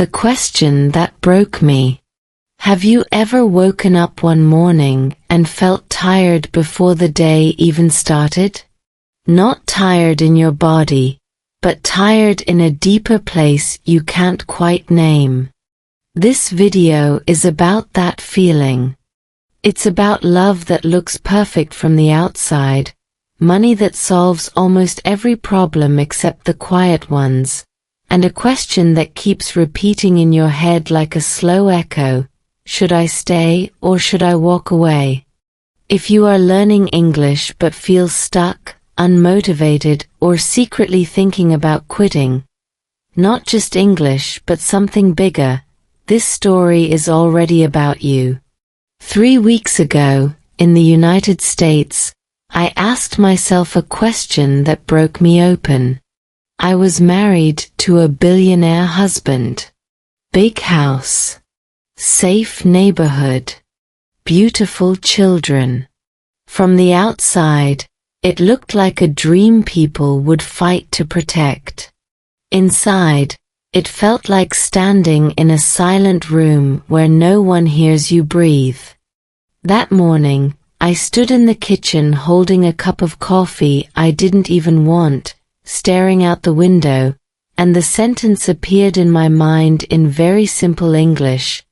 The question that broke me. Have you ever woken up one morning and felt tired before the day even started? Not tired in your body, but tired in a deeper place you can't quite name. This video is about that feeling. It's about love that looks perfect from the outside, money that solves almost every problem except the quiet ones, and a question that keeps repeating in your head like a slow echo: should I stay or should I walk away? If you are learning English but feel stuck, unmotivated, or secretly thinking about quitting, not just English but something bigger, this story is already about you. 3 weeks ago, in the United States, I asked myself a question that broke me open. I was married to a billionaire husband. Big house. Safe neighborhood. Beautiful children. From the outside, it looked like a dream people would fight to protect. Inside, it felt like standing in a silent room where no one hears you breathe. That morning, I stood in the kitchen holding a cup of coffee I didn't even want, staring out the window, and the sentence appeared in my mind in very simple English: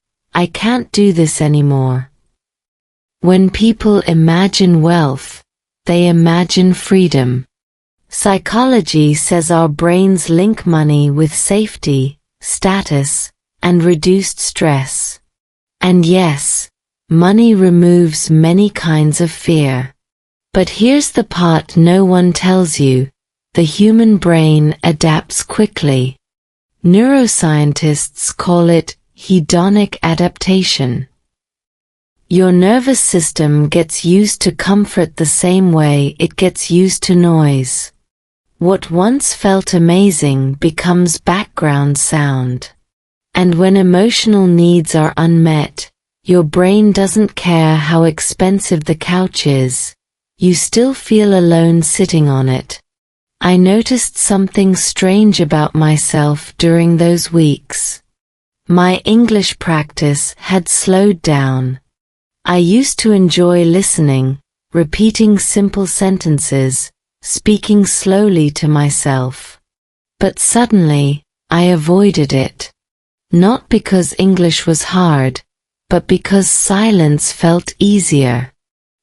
I can't do this anymore. When people imagine wealth, they imagine freedom. Psychology says our brains link money with safety, status, and reduced stress. And yes, money removes many kinds of fear. But here's the part no one tells you: the human brain adapts quickly. Neuroscientists call it hedonic adaptation. Your nervous system gets used to comfort the same way it gets used to noise. What once felt amazing becomes background sound. And when emotional needs are unmet, your brain doesn't care how expensive the couch is. You still feel alone sitting on it. I noticed something strange about myself during those weeks. My English practice had slowed down. I used to enjoy listening, repeating simple sentences, speaking slowly to myself. But suddenly, I avoided it. Not because English was hard, but because silence felt easier.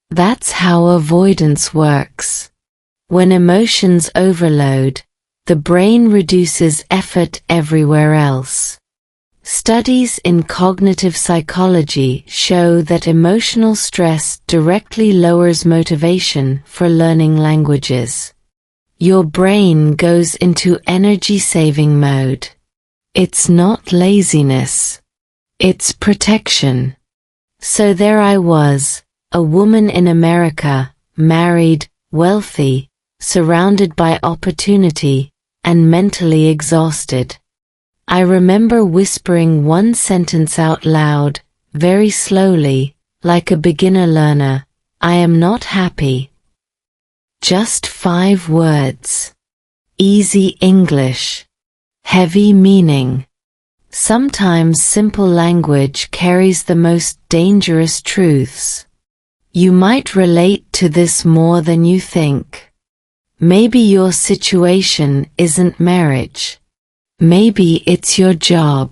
That's how avoidance works. When emotions overload, the brain reduces effort everywhere else. Studies in cognitive psychology show that emotional stress directly lowers motivation for learning languages. Your brain goes into energy-saving mode. It's not laziness. It's protection. So there I was, a woman in America, married, wealthy, surrounded by opportunity, and mentally exhausted. I remember whispering one sentence out loud, very slowly, like a beginner learner: I am not happy. Just 5 words. Easy English. Heavy meaning. Sometimes simple language carries the most dangerous truths. You might relate to this more than you think. Maybe your situation isn't marriage. Maybe it's your job.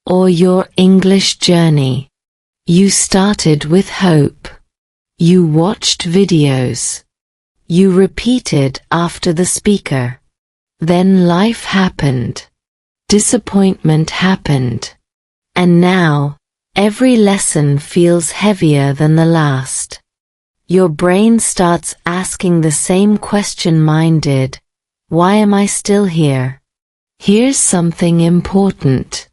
Or your English journey. You started with hope. You watched videos. You repeated after the speaker. Then life happened. Disappointment happened. And now, every lesson feels heavier than the last. Your brain starts asking the same question mine did: why am I still here? Here's something important.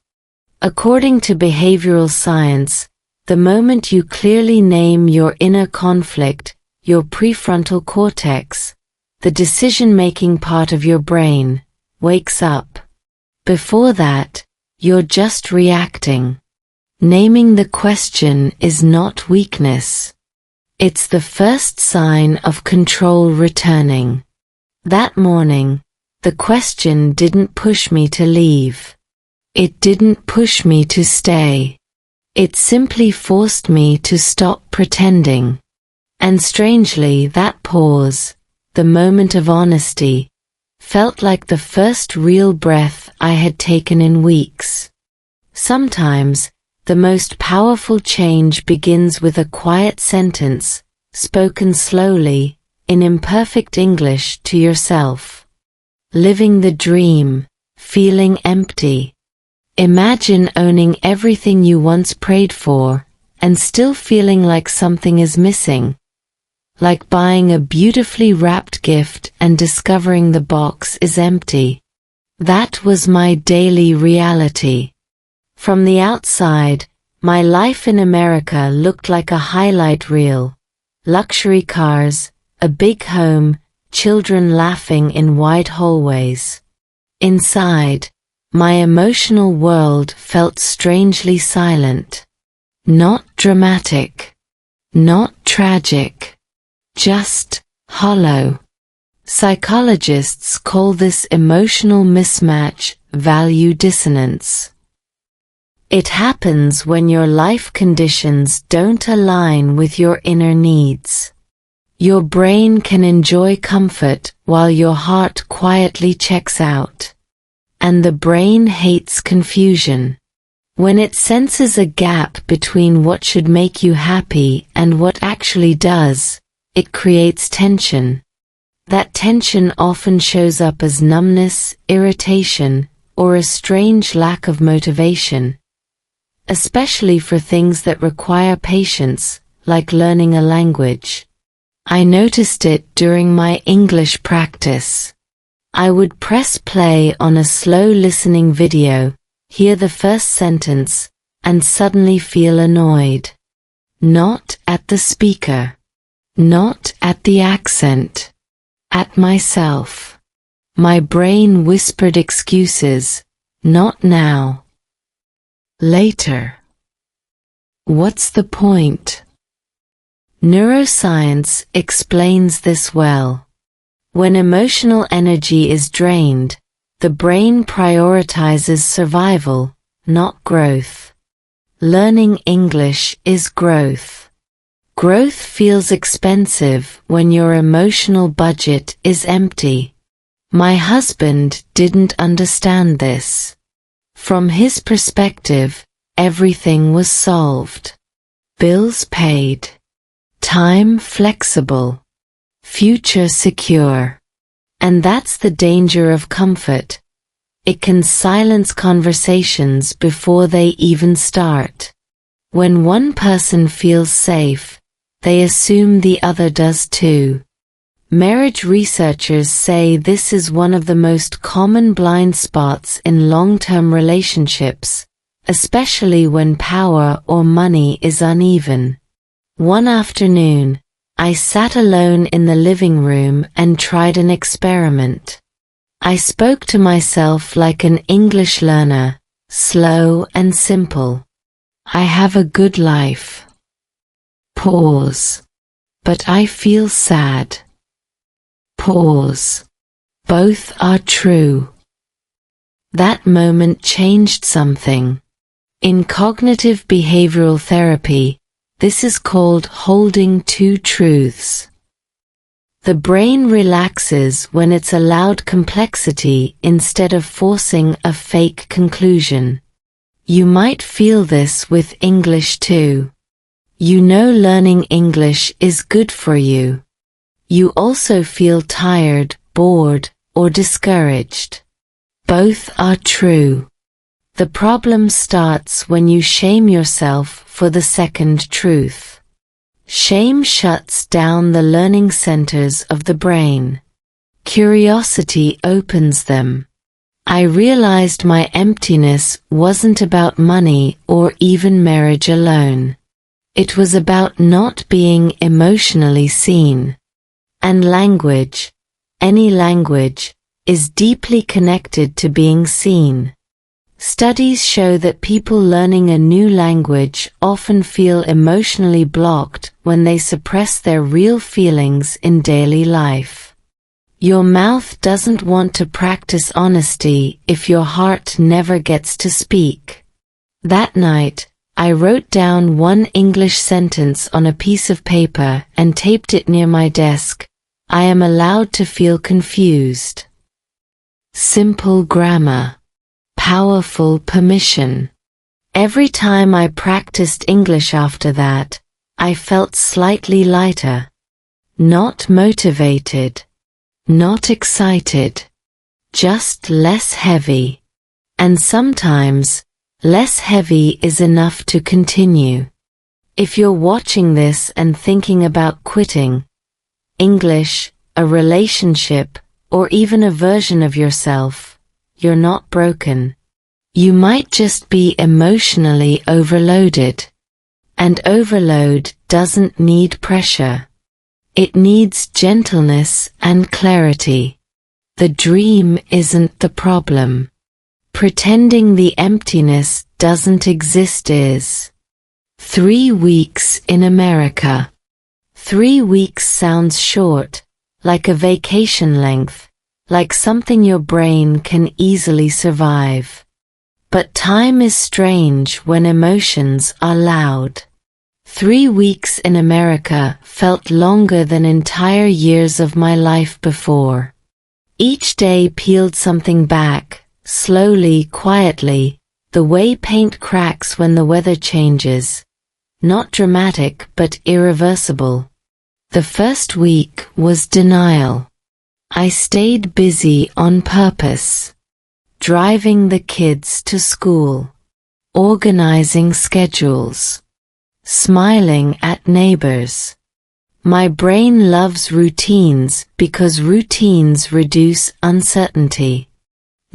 According to behavioral science, the moment you clearly name your inner conflict, your prefrontal cortex, the decision-making part of your brain, wakes up. Before that, you're just reacting. Naming the question is not weakness. It's the first sign of control returning. That morning, the question didn't push me to leave. It didn't push me to stay. It simply forced me to stop pretending. And strangely, that pause, the moment of honesty, felt like the first real breath I had taken in weeks. Sometimes, the most powerful change begins with a quiet sentence, spoken slowly, in imperfect English to yourself. Living the dream, feeling empty. Imagine owning everything you once prayed for, and still feeling like something is missing. Like buying a beautifully wrapped gift and discovering the box is empty. That was my daily reality. From the outside, my life in America looked like a highlight reel. Luxury cars, a big home, children laughing in wide hallways. Inside, my emotional world felt strangely silent. Not dramatic. Not tragic. Just hollow. Psychologists call this emotional mismatch value dissonance. It happens when your life conditions don't align with your inner needs. Your brain can enjoy comfort while your heart quietly checks out. And the brain hates confusion. When it senses a gap between what should make you happy and what actually does, it creates tension. That tension often shows up as numbness, irritation, or a strange lack of motivation. Especially for things that require patience, like learning a language. I noticed it during my English practice. I would press play on a slow listening video, hear the first sentence, and suddenly feel annoyed. Not at the speaker. Not at the accent. At myself. My brain whispered excuses. Not now. Later. What's the point? Neuroscience explains this well. When emotional energy is drained, the brain prioritizes survival, not growth. Learning English is growth. Growth feels expensive when your emotional budget is empty. My husband didn't understand this. From his perspective, everything was solved. Bills paid. Time flexible. Future secure. And that's the danger of comfort. It can silence conversations before they even start. When one person feels safe, they assume the other does too. Marriage researchers say this is one of the most common blind spots in long-term relationships, especially when power or money is uneven. One afternoon, I sat alone in the living room and tried an experiment. I spoke to myself like an English learner, slow and simple. I have a good life. Pause. But I feel sad. Pause. Both are true. That moment changed something. In cognitive behavioral therapy, this is called holding two truths. The brain relaxes when it's allowed complexity instead of forcing a fake conclusion. You might feel this with English too. You know learning English is good for you. You also feel tired, bored, or discouraged. Both are true. The problem starts when you shame yourself for the second truth. Shame shuts down the learning centers of the brain. Curiosity opens them. I realized my emptiness wasn't about money or even marriage alone. It was about not being emotionally seen. And language, any language, is deeply connected to being seen. Studies show that people learning a new language often feel emotionally blocked when they suppress their real feelings in daily life. Your mouth doesn't want to practice honesty if your heart never gets to speak. That night, I wrote down one English sentence on a piece of paper and taped it near my desk. I am allowed to feel confused. Simple grammar. Powerful permission. Every time I practiced English after that, I felt slightly lighter. Not motivated. Not excited. Just less heavy. And sometimes, less heavy is enough to continue. If you're watching this and thinking about quitting English, a relationship, or even a version of yourself, you're not broken. You might just be emotionally overloaded. And overload doesn't need pressure. It needs gentleness and clarity. The dream isn't the problem. Pretending the emptiness doesn't exist is. 3 weeks in America. 3 weeks sounds short, like a vacation length, like something your brain can easily survive. But time is strange when emotions are loud. 3 weeks in America felt longer than entire years of my life before. Each day peeled something back, slowly, quietly, the way paint cracks when the weather changes. Not dramatic but irreversible. The first week was denial. I stayed busy on purpose. Driving the kids to school. Organizing schedules. Smiling at neighbors. My brain loves routines because routines reduce uncertainty.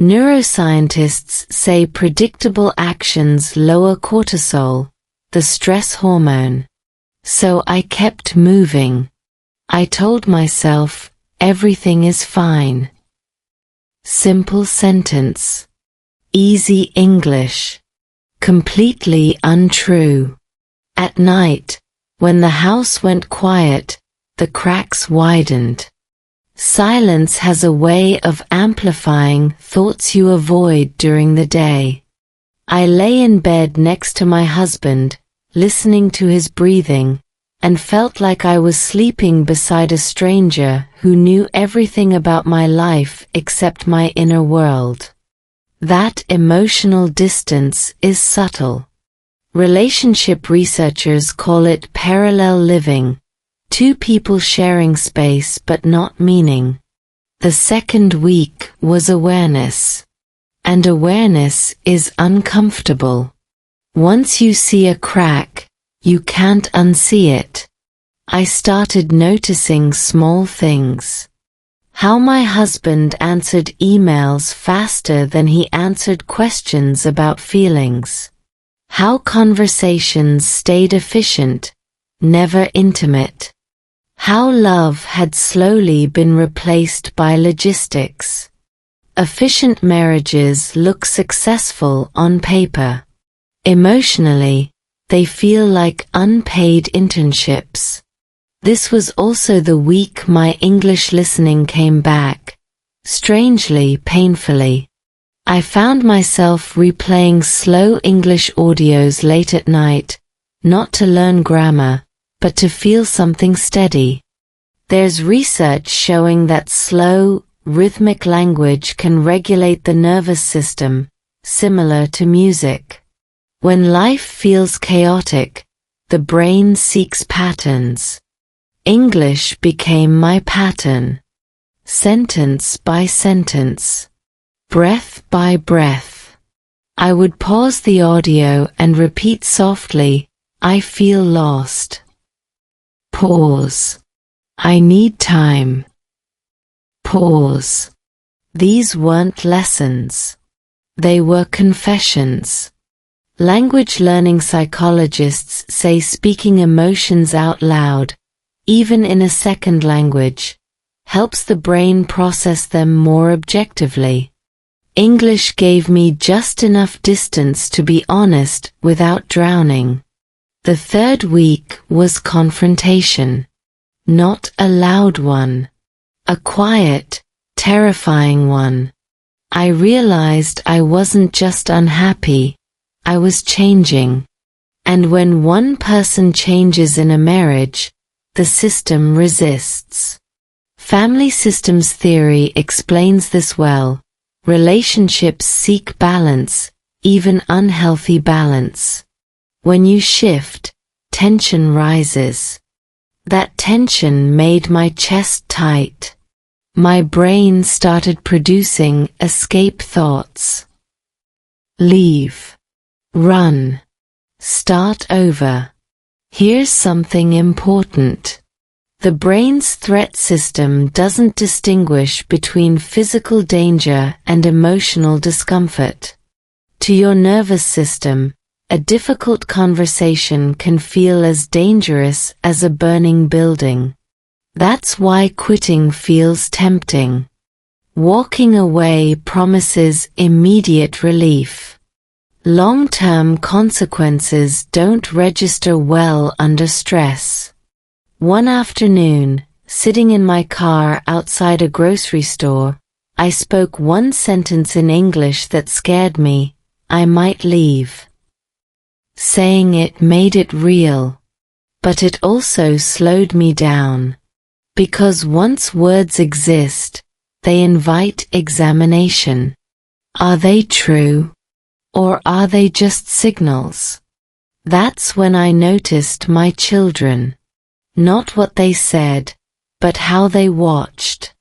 Neuroscientists say predictable actions lower cortisol, the stress hormone. So I kept moving. I told myself, everything is fine. Simple sentence. Easy English. Completely untrue. At night, when the house went quiet, the cracks widened. Silence has a way of amplifying thoughts you avoid during the day. I lay in bed next to my husband, listening to his breathing, and felt like I was sleeping beside a stranger who knew everything about my life except my inner world. That emotional distance is subtle. Relationship researchers call it parallel living, two people sharing space but not meaning. The second week was awareness. And awareness is uncomfortable. Once you see a crack, you can't unsee it. I started noticing small things. How my husband answered emails faster than he answered questions about feelings. How conversations stayed efficient, never intimate. How love had slowly been replaced by logistics. Efficient marriages look successful on paper. Emotionally, they feel like unpaid internships. This was also the week my English listening came back, strangely painfully. I found myself replaying slow English audios late at night, not to learn grammar, but to feel something steady. There's research showing that slow, rhythmic language can regulate the nervous system, similar to music. When life feels chaotic, the brain seeks patterns. English became my pattern. Sentence by sentence. Breath by breath. I would pause the audio and repeat softly, I feel lost. Pause. I need time. Pause. These weren't lessons. They were confessions. Language learning psychologists say speaking emotions out loud, even in a second language, helps the brain process them more objectively. English gave me just enough distance to be honest without drowning. The third week was confrontation. Not a loud one. A quiet, terrifying one. I realized I wasn't just unhappy, I was changing. And when one person changes in a marriage, the system resists. Family systems theory explains this well. Relationships seek balance, even unhealthy balance. When you shift, tension rises. That tension made my chest tight. My brain started producing escape thoughts. Leave. Run. Start over. Here's something important. The brain's threat system doesn't distinguish between physical danger and emotional discomfort. To your nervous system, a difficult conversation can feel as dangerous as a burning building. That's why quitting feels tempting. Walking away promises immediate relief. Long-term consequences don't register well under stress. One afternoon, sitting in my car outside a grocery store, I spoke one sentence in English that scared me: I might leave. Saying it made it real. But it also slowed me down. Because once words exist, they invite examination. Are they true? Or are they just signals? That's when I noticed my children. Not what they said, but how they watched.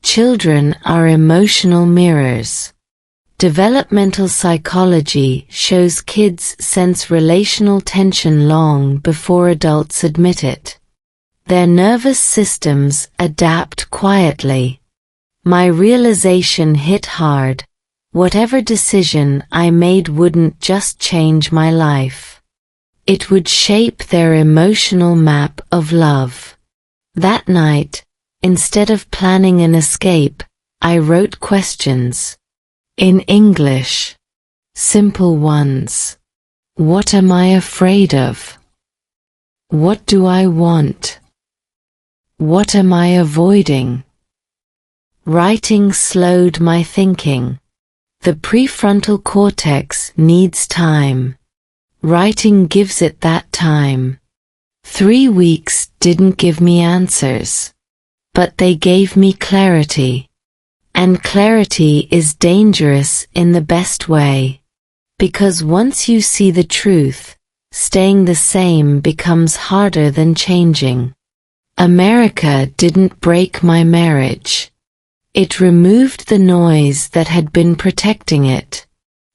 Children are emotional mirrors. Developmental psychology shows kids sense relational tension long before adults admit it. Their nervous systems adapt quietly. My realization hit hard. Whatever decision I made wouldn't just change my life. It would shape their emotional map of love. That night, instead of planning an escape, I wrote questions. In English. Simple ones. What am I afraid of? What do I want? What am I avoiding? Writing slowed my thinking. The prefrontal cortex needs time. Writing gives it that time. 3 weeks didn't give me answers. But they gave me clarity. And clarity is dangerous in the best way. Because once you see the truth, staying the same becomes harder than changing. America didn't break my marriage. It removed the noise that had been protecting it.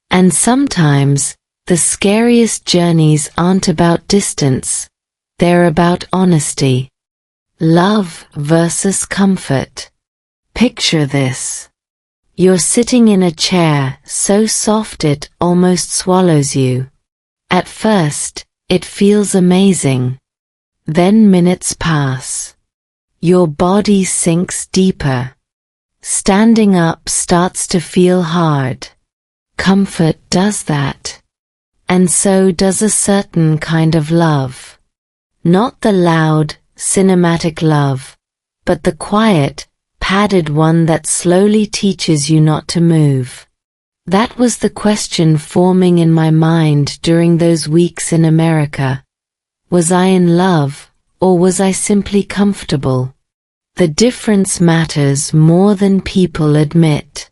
And sometimes, the scariest journeys aren't about distance, they're about honesty. Love versus comfort. Picture this. You're sitting in a chair so soft it almost swallows you. At first, it feels amazing. Then minutes pass. Your body sinks deeper. Standing up starts to feel hard. Comfort does that. And so does a certain kind of love. Not the loud, cinematic love, but the quiet, padded one that slowly teaches you not to move. That was the question forming in my mind during those weeks in America. Was I in love, or was I simply comfortable? The difference matters more than people admit.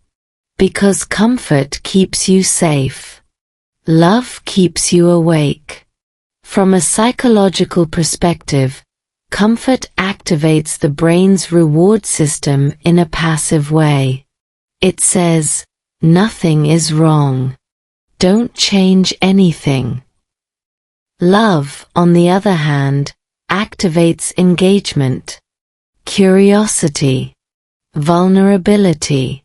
Because comfort keeps you safe. Love keeps you awake. From a psychological perspective, comfort activates the brain's reward system in a passive way. It says, nothing is wrong. Don't change anything. Love, on the other hand, activates engagement. Curiosity. Vulnerability.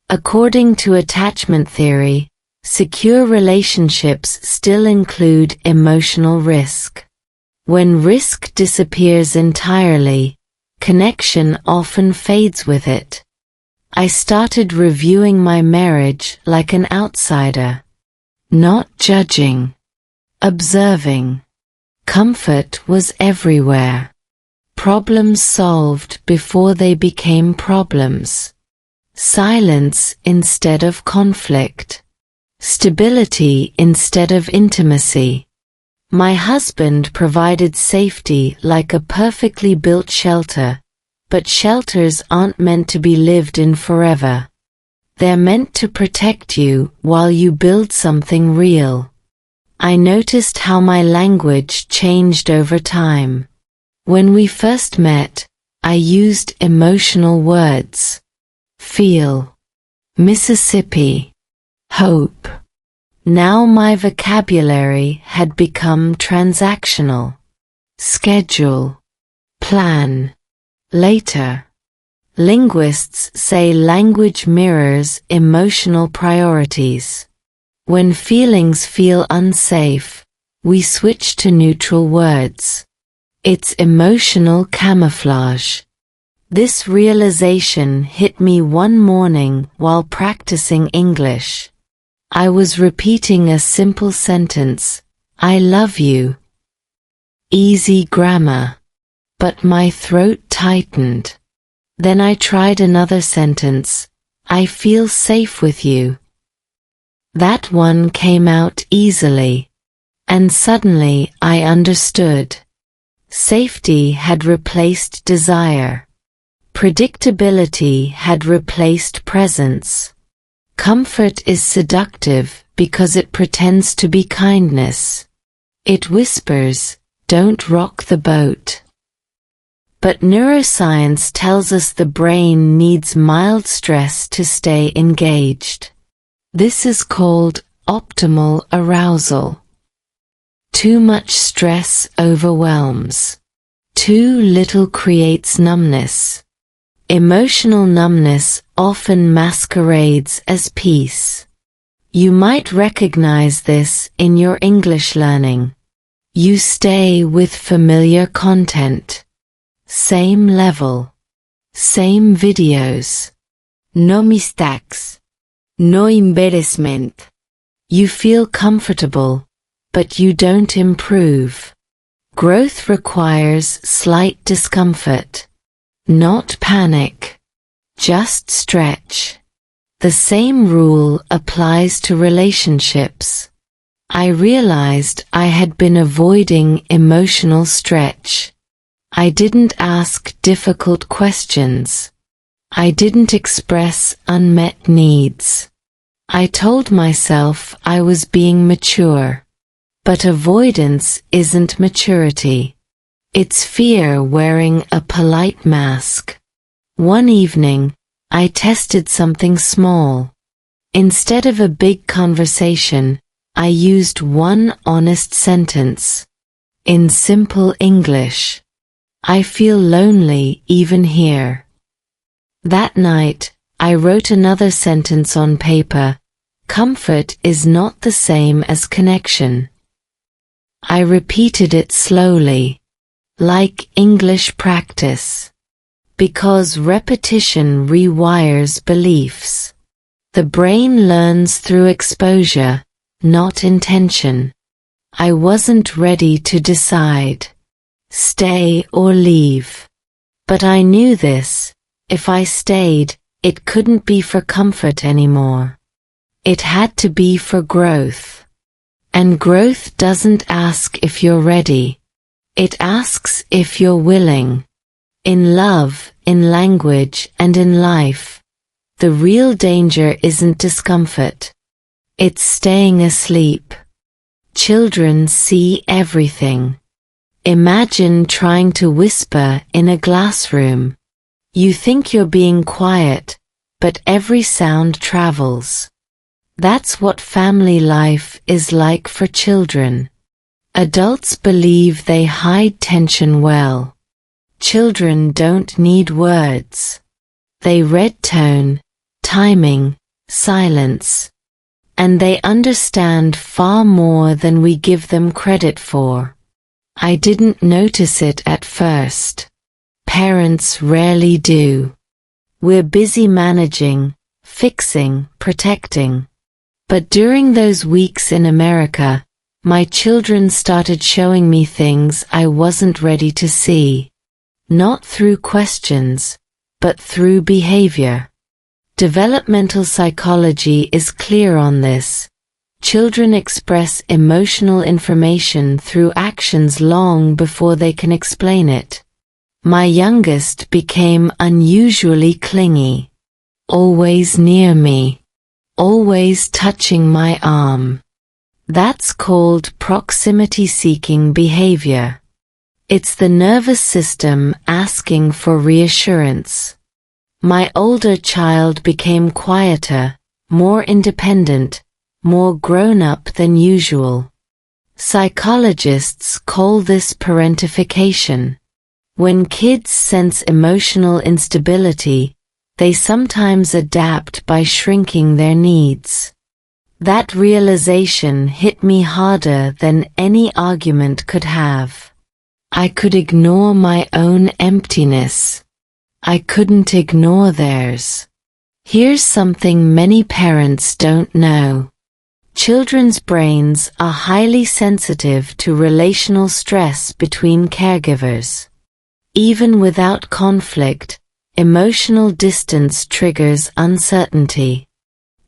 According to attachment theory, secure relationships still include emotional risk. When risk disappears entirely, connection often fades with it. I started reviewing my marriage like an outsider. Not judging. Observing. Comfort was everywhere. Problems solved before they became problems. Silence instead of conflict. Stability instead of intimacy. My husband provided safety like a perfectly built shelter, but shelters aren't meant to be lived in forever. They're meant to protect you while you build something real. I noticed how my language changed over time. When we first met, I used emotional words. Feel. Mississippi. Hope. Now my vocabulary had become transactional. Schedule. Plan. Later. Linguists say language mirrors emotional priorities. When feelings feel unsafe, we switch to neutral words. It's emotional camouflage. This realization hit me one morning while practicing English. I was repeating a simple sentence, I love you. Easy grammar. But my throat tightened. Then I tried another sentence, I feel safe with you. That one came out easily. And suddenly I understood. Safety had replaced desire. Predictability had replaced presence. Comfort is seductive because it pretends to be kindness. It whispers, don't rock the boat. But neuroscience tells us the brain needs mild stress to stay engaged. This is called optimal arousal. Too much stress overwhelms. Too little creates numbness. Emotional numbness often masquerades as peace. You might recognize this in your English learning. You stay with familiar content. Same level. Same videos. No mistakes. No embarrassment. You feel comfortable, but you don't improve. Growth requires slight discomfort. Not panic. Just stretch. The same rule applies to relationships. I realized I had been avoiding emotional stretch. I didn't ask difficult questions. I didn't express unmet needs. I told myself I was being mature. But avoidance isn't maturity. It's fear wearing a polite mask. One evening, I tested something small. Instead of a big conversation, I used one honest sentence. In simple English. I feel lonely even here. That night, I wrote another sentence on paper. Comfort is not the same as connection. I repeated it slowly. Like English practice. Because repetition rewires beliefs. The brain learns through exposure, not intention. I wasn't ready to decide. Stay or leave. But I knew this. If I stayed, it couldn't be for comfort anymore. It had to be for growth. And growth doesn't ask if you're ready. It asks if you're willing. In love, in language, and in life, the real danger isn't discomfort. It's staying asleep. Children see everything. Imagine trying to whisper in a glass room. You think you're being quiet, but every sound travels. That's what family life is like for children. Adults believe they hide tension well. Children don't need words. They read tone, timing, silence. And they understand far more than we give them credit for. I didn't notice it at first. Parents rarely do. We're busy managing, fixing, protecting. But during those weeks in America, my children started showing me things I wasn't ready to see. Not through questions, but through behavior. Developmental psychology is clear on this. Children express emotional information through actions long before they can explain it. My youngest became unusually clingy. Always near me. Always touching my arm. That's called proximity-seeking behavior. It's the nervous system asking for reassurance. My older child became quieter, more independent, more grown-up than usual. Psychologists call this parentification. When kids sense emotional instability, they sometimes adapt by shrinking their needs. That realization hit me harder than any argument could have. I could ignore my own emptiness. I couldn't ignore theirs. Here's something many parents don't know. Children's brains are highly sensitive to relational stress between caregivers. Even without conflict, emotional distance triggers uncertainty.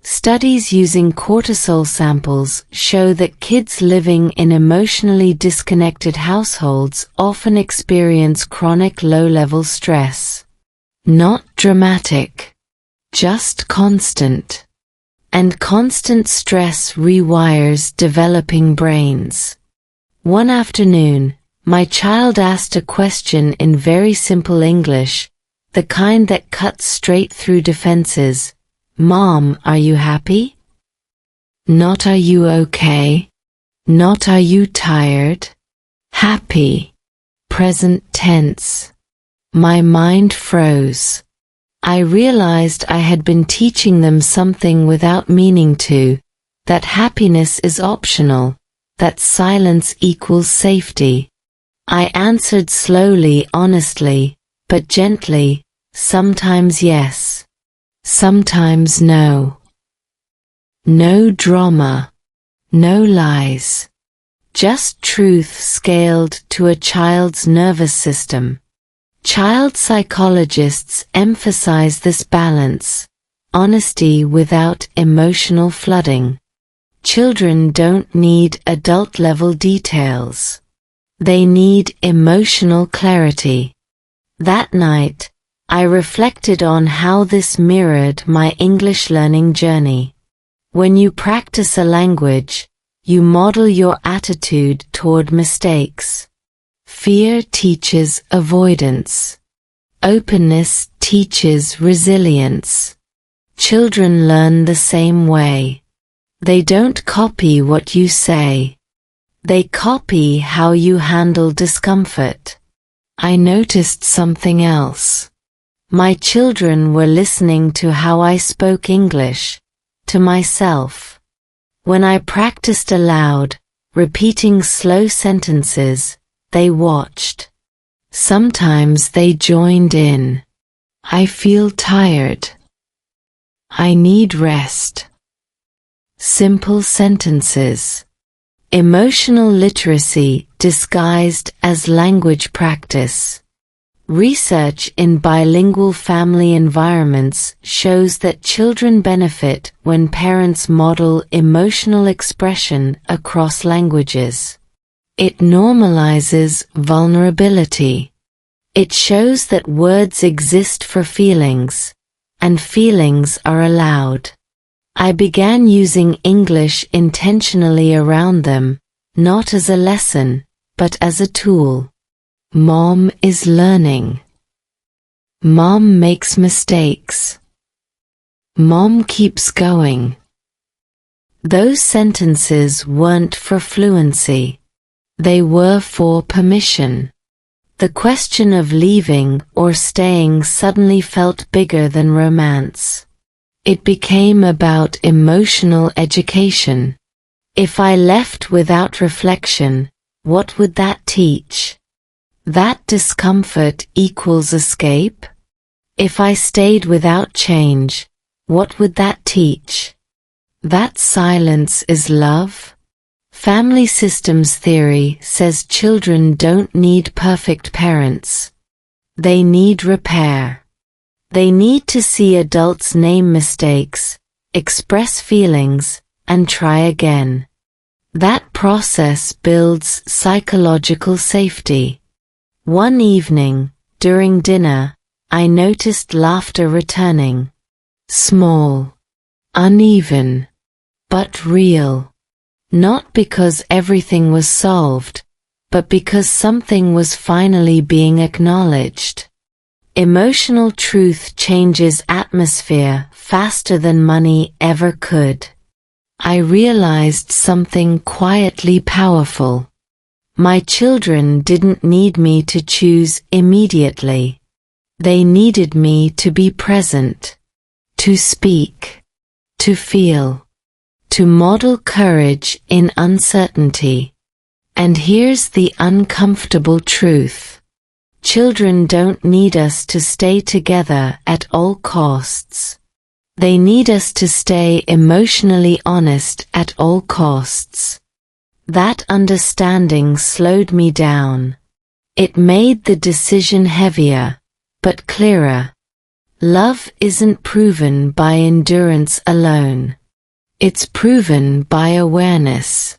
Studies using cortisol samples show that kids living in emotionally disconnected households often experience chronic low-level stress. Not dramatic, just constant. And constant stress rewires developing brains. One afternoon, my child asked a question in very simple English, the kind that cuts straight through defenses. Mom, are you happy? Not are you okay? Not are you tired? Happy. Present tense. My mind froze. I realized I had been teaching them something without meaning to, that happiness is optional, that silence equals safety. I answered slowly, honestly, but gently, sometimes yes, sometimes no. No drama, no lies. Just truth scaled to a child's nervous system. Child psychologists emphasize this balance, honesty without emotional flooding. Children don't need adult-level details. They need emotional clarity. That night, I reflected on how this mirrored my English learning journey. When you practice a language, you model your attitude toward mistakes. Fear teaches avoidance. Openness teaches resilience. Children learn the same way. They don't copy what you say. They copy how you handle discomfort. I noticed something else. My children were listening to how I spoke English, to myself. When I practiced aloud, repeating slow sentences, they watched. Sometimes they joined in. I feel tired. I need rest. Simple sentences. Emotional literacy disguised as language practice. Research in bilingual family environments shows that children benefit when parents model emotional expression across languages. It normalizes vulnerability. It shows that words exist for feelings, and feelings are allowed. I began using English intentionally around them, not as a lesson, but as a tool. Mom is learning. Mom makes mistakes. Mom keeps going. Those sentences weren't for fluency. They were for permission. The question of leaving or staying suddenly felt bigger than romance. It became about emotional education. If I left without reflection, what would that teach? That discomfort equals escape? If I stayed without change, what would that teach? That silence is love? Family systems theory says children don't need perfect parents. They need repair. They need to see adults name mistakes, express feelings, and try again. That process builds psychological safety. One evening, during dinner, I noticed laughter returning. Small, uneven, but real. Not because everything was solved, but because something was finally being acknowledged. Emotional truth changes atmosphere faster than money ever could. I realized something quietly powerful. My children didn't need me to choose immediately. They needed me to be present, to speak, to feel, to model courage in uncertainty. And here's the uncomfortable truth. Children don't need us to stay together at all costs. They need us to stay emotionally honest at all costs. That understanding slowed me down. It made the decision heavier, but clearer. Love isn't proven by endurance alone. It's proven by awareness.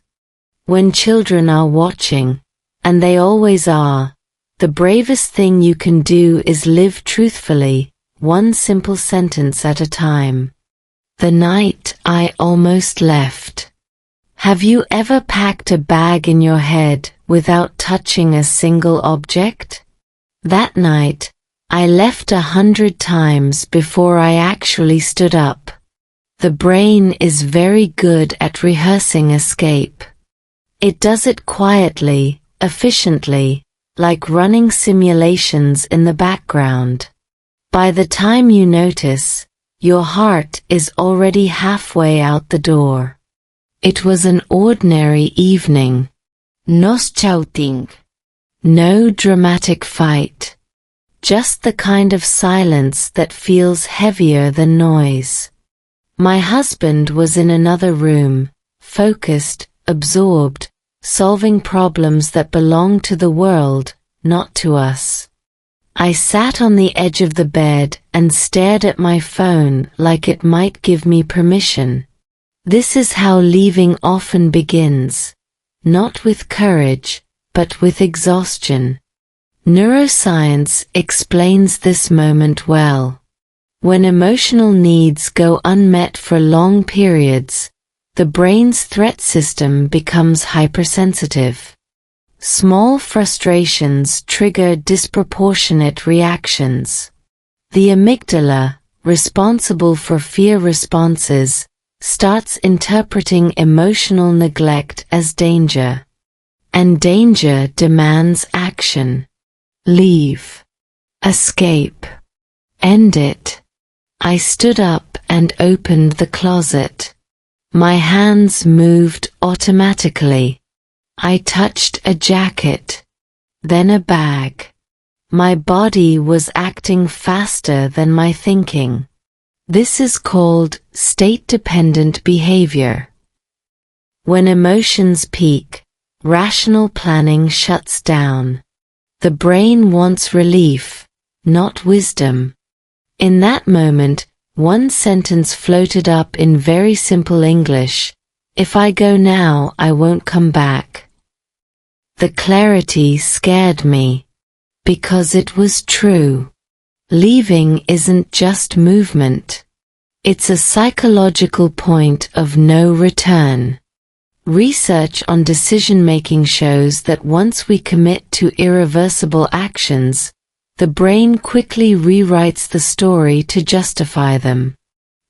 When children are watching, and they always are, the bravest thing you can do is live truthfully, one simple sentence at a time. The night I almost left. Have you ever packed a bag in your head without touching a single object? That night, I left 100 times before I actually stood up. The brain is very good at rehearsing escape. It does it quietly, efficiently, like running simulations in the background. By the time you notice, your heart is already halfway out the door. It was an ordinary evening. No shouting. No dramatic fight. Just the kind of silence that feels heavier than noise. My husband was in another room, focused, absorbed, solving problems that belong to the world, not to us. I sat on the edge of the bed and stared at my phone like it might give me permission. This is how leaving often begins. Not with courage, but with exhaustion. Neuroscience explains this moment well. When emotional needs go unmet for long periods, the brain's threat system becomes hypersensitive. Small frustrations trigger disproportionate reactions. The amygdala, responsible for fear responses, starts interpreting emotional neglect as danger. And danger demands action. Leave. Escape. End it. I stood up and opened the closet. My hands moved automatically. I touched a jacket, then a bag. My body was acting faster than my thinking. This is called state-dependent behavior. When emotions peak, rational planning shuts down. The brain wants relief, not wisdom. In that moment, one sentence floated up in very simple English: if I go now, I won't come back. The clarity scared me. Because it was true. Leaving isn't just movement. It's a psychological point of no return. Research on decision-making shows that once we commit to irreversible actions, the brain quickly rewrites the story to justify them.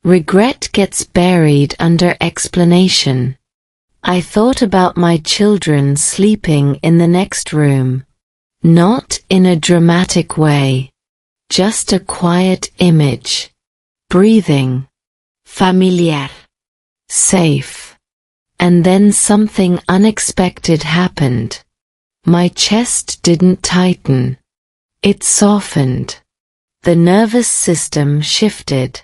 Regret gets buried under explanation. I thought about my children sleeping in the next room. Not in a dramatic way. Just a quiet image. Breathing. Familiar. Safe. And then something unexpected happened. My chest didn't tighten. It softened. The nervous system shifted.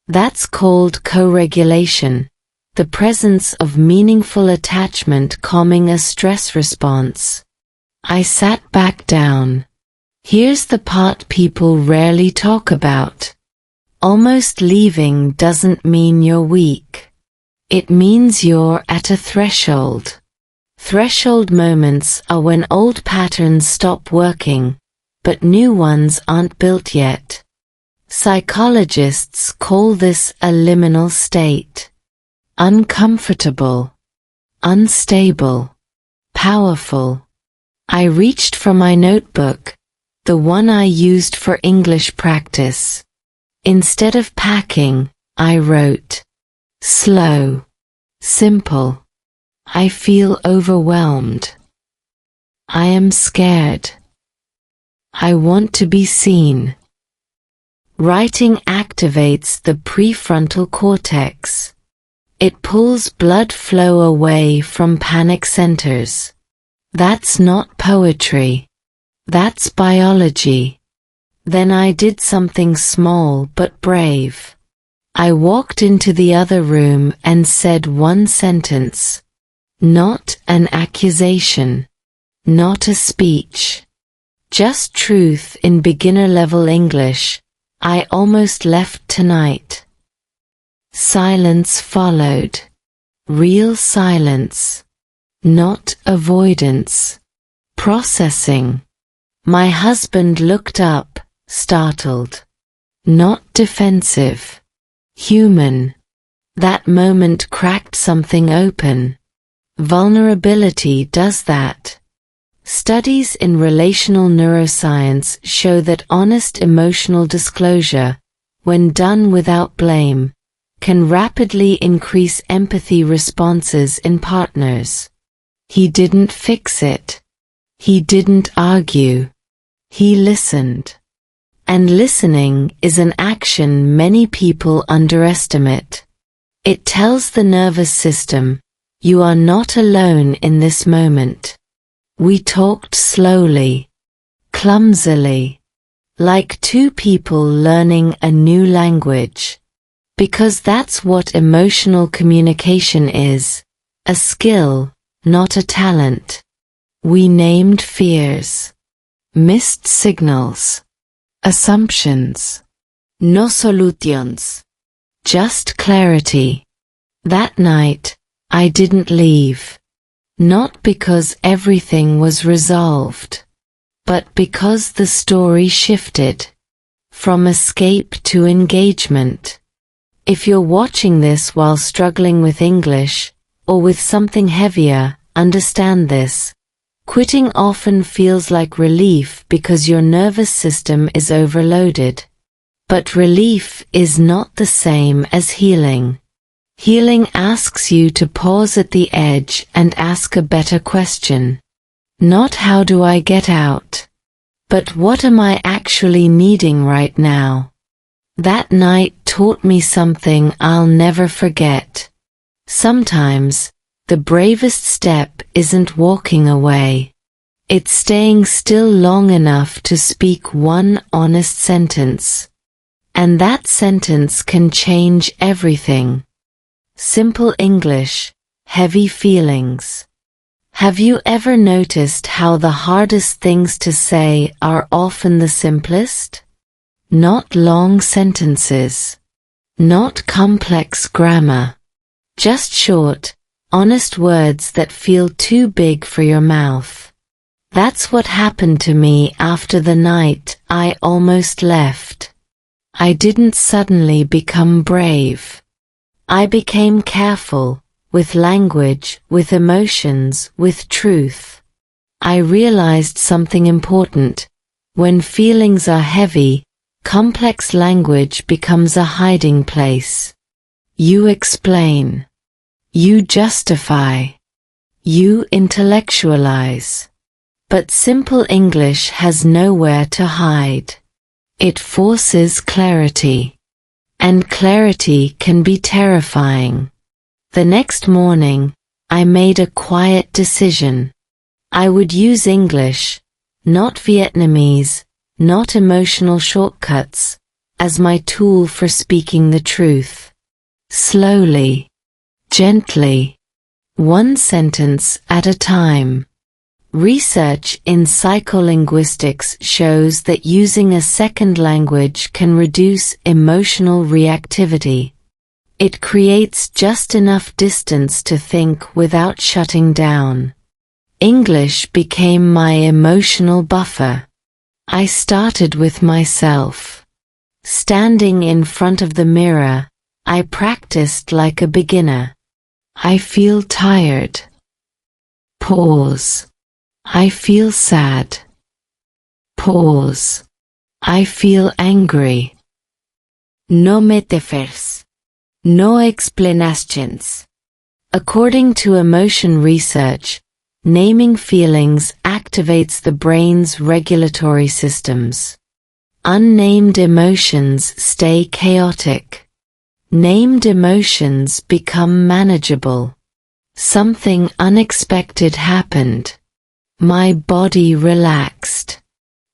That's called co-regulation, the presence of meaningful attachment calming a stress response. I sat back down. Here's the part people rarely talk about. Almost leaving doesn't mean you're weak. It means you're at a threshold. Threshold moments are when old patterns stop working, but new ones aren't built yet. Psychologists call this a liminal state. Uncomfortable, unstable, powerful. I reached for my notebook, the one I used for English practice. Instead of packing, I wrote, slow, simple. I feel overwhelmed. I am scared. I want to be seen. Writing activates the prefrontal cortex. It pulls blood flow away from panic centers. That's not poetry. That's biology. Then I did something small but brave. I walked into the other room and said one sentence. Not an accusation. Not a speech. Just truth in beginner-level English. I almost left tonight. Silence followed. Real silence. Not avoidance. Processing. My husband looked up, startled. Not defensive. Human. That moment cracked something open. Vulnerability does that. Studies in relational neuroscience show that honest emotional disclosure, when done without blame, can rapidly increase empathy responses in partners. He didn't fix it. He didn't argue. He listened. And listening is an action many people underestimate. It tells the nervous system, you are not alone in this moment. We talked slowly, clumsily, like two people learning a new language. Because that's what emotional communication is, a skill, not a talent. We named fears, missed signals, assumptions, no solutions, just clarity. That night, I didn't leave. Not because everything was resolved, but because the story shifted from escape to engagement. If you're watching this while struggling with English, or with something heavier, understand this. Quitting often feels like relief because your nervous system is overloaded. But relief is not the same as healing. Healing asks you to pause at the edge and ask a better question. Not how do I get out? But what am I actually needing right now? That night taught me something I'll never forget. Sometimes, the bravest step isn't walking away. It's staying still long enough to speak one honest sentence. And that sentence can change everything. Simple English, heavy feelings. Have you ever noticed how the hardest things to say are often the simplest? Not long sentences. Not complex grammar. Just short, honest words that feel too big for your mouth. That's what happened to me after the night I almost left. I didn't suddenly become brave. I became careful, with language, with emotions, with truth. I realized something important. When feelings are heavy, complex language becomes a hiding place. You explain. You justify. You intellectualize. But simple English has nowhere to hide. It forces clarity. And clarity can be terrifying. The next morning, I made a quiet decision. I would use English, not Vietnamese, not emotional shortcuts, as my tool for speaking the truth. Slowly, gently, one sentence at a time. Research in psycholinguistics shows that using a second language can reduce emotional reactivity. It creates just enough distance to think without shutting down. English became my emotional buffer. I started with myself. Standing in front of the mirror, I practiced like a beginner. I feel tired. Pause. I feel sad. Pause. I feel angry. No metaphors. No explanations. According to emotion research, naming feelings activates the brain's regulatory systems. Unnamed emotions stay chaotic. Named emotions become manageable. Something unexpected happened. My body relaxed.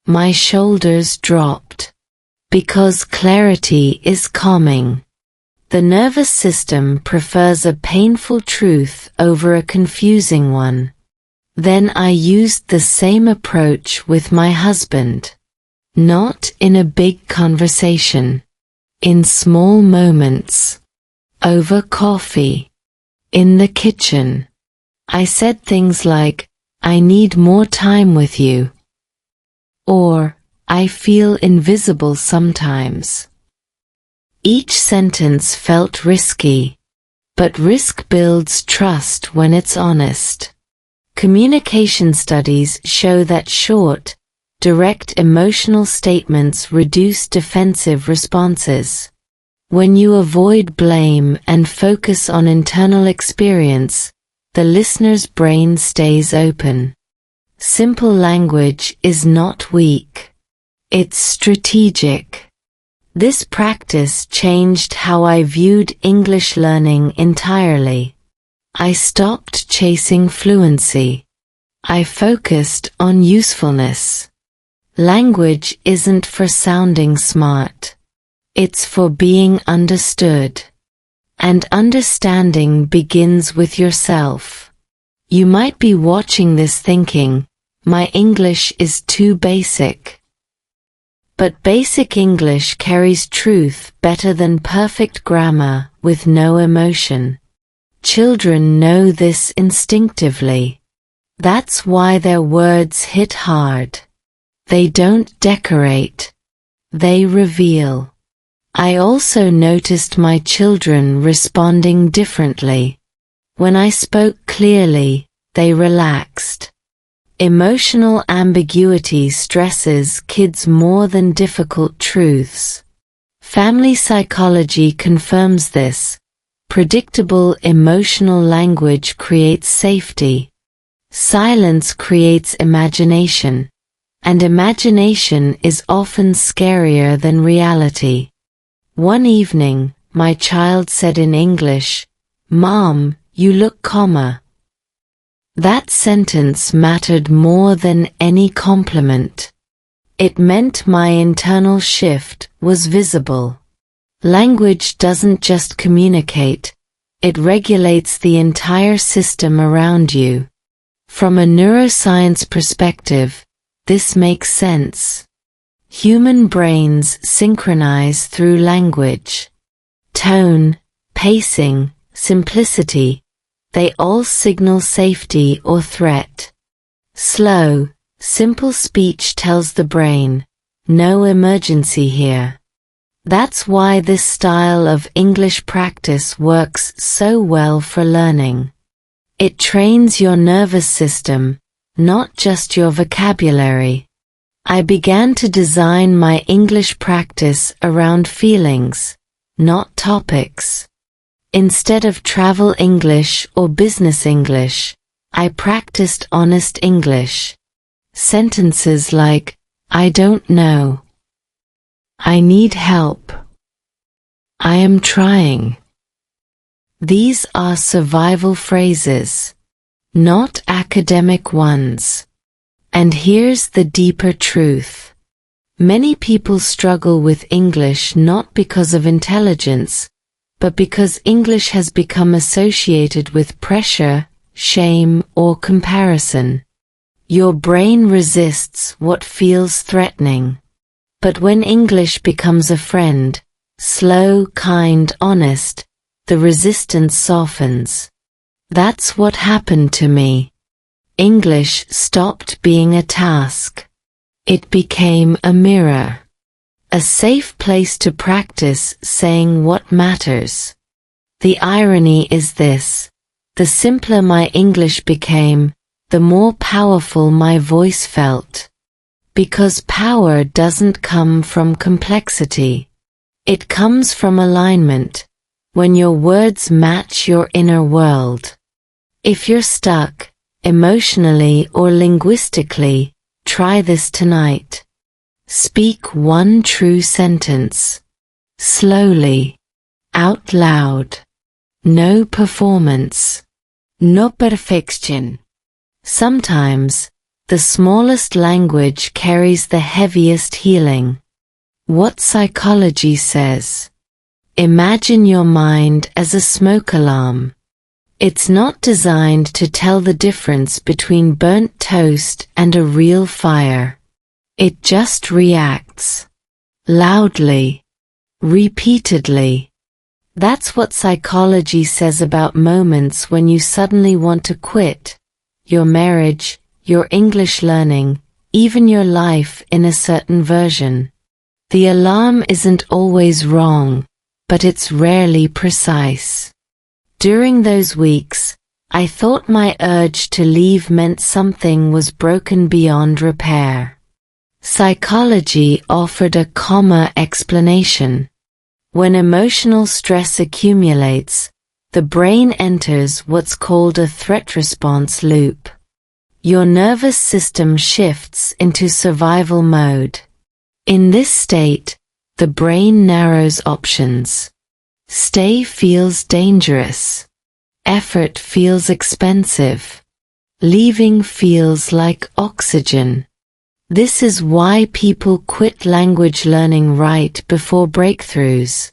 My shoulders dropped. Because clarity is calming. The nervous system prefers a painful truth over a confusing one. Then I used the same approach with my husband. Not in a big conversation. In small moments. Over coffee. In the kitchen. I said things like, I need more time with you. Or, I feel invisible sometimes. Each sentence felt risky. But risk builds trust when it's honest. Communication studies show that short, direct emotional statements reduce defensive responses. When you avoid blame and focus on internal experience, the listener's brain stays open. Simple language is not weak. It's strategic. This practice changed how I viewed English learning entirely. I stopped chasing fluency. I focused on usefulness. Language isn't for sounding smart. It's for being understood. And understanding begins with yourself. You might be watching this thinking, my English is too basic. But basic English carries truth better than perfect grammar with no emotion. Children know this instinctively. That's why their words hit hard. They don't decorate. They reveal. I also noticed my children responding differently. When I spoke clearly, they relaxed. Emotional ambiguity stresses kids more than difficult truths. Family psychology confirms this. Predictable emotional language creates safety. Silence creates imagination. And imagination is often scarier than reality. One evening, my child said in English, "Mom, you look calmer." That sentence mattered more than any compliment. It meant my internal shift was visible. Language doesn't just communicate, it regulates the entire system around you. From a neuroscience perspective, this makes sense. Human brains synchronize through language. Tone, pacing, simplicity, they all signal safety or threat. Slow, simple speech tells the brain, no emergency here. That's why this style of English practice works so well for learning. It trains your nervous system, not just your vocabulary. I began to design my English practice around feelings, not topics. Instead of travel English or business English, I practiced honest English. Sentences like, I don't know. I need help. I am trying. These are survival phrases, not academic ones. And here's the deeper truth. Many people struggle with English not because of intelligence, but because English has become associated with pressure, shame, or comparison. Your brain resists what feels threatening. But when English becomes a friend, slow, kind, honest, the resistance softens. That's what happened to me. English stopped being a task. It became a mirror. A safe place to practice saying what matters. The irony is this: the simpler my English became, the more powerful my voice felt. Because power doesn't come from complexity. It comes from alignment, when your words match your inner world. If you're stuck, emotionally or linguistically, try this tonight. Speak one true sentence. Slowly. Out loud. No performance. No perfection. Sometimes, the smallest language carries the heaviest healing. What psychology says. Imagine your mind as a smoke alarm. It's not designed to tell the difference between burnt toast and a real fire. It just reacts. Loudly. Repeatedly. That's what psychology says about moments when you suddenly want to quit. Your marriage, your English learning, even your life in a certain version. The alarm isn't always wrong, but it's rarely precise. During those weeks, I thought my urge to leave meant something was broken beyond repair. Psychology offered a calmer explanation. When emotional stress accumulates, the brain enters what's called a threat response loop. Your nervous system shifts into survival mode. In this state, the brain narrows options. Stay feels dangerous. Effort feels expensive. Leaving feels like oxygen. This is why people quit language learning right before breakthroughs.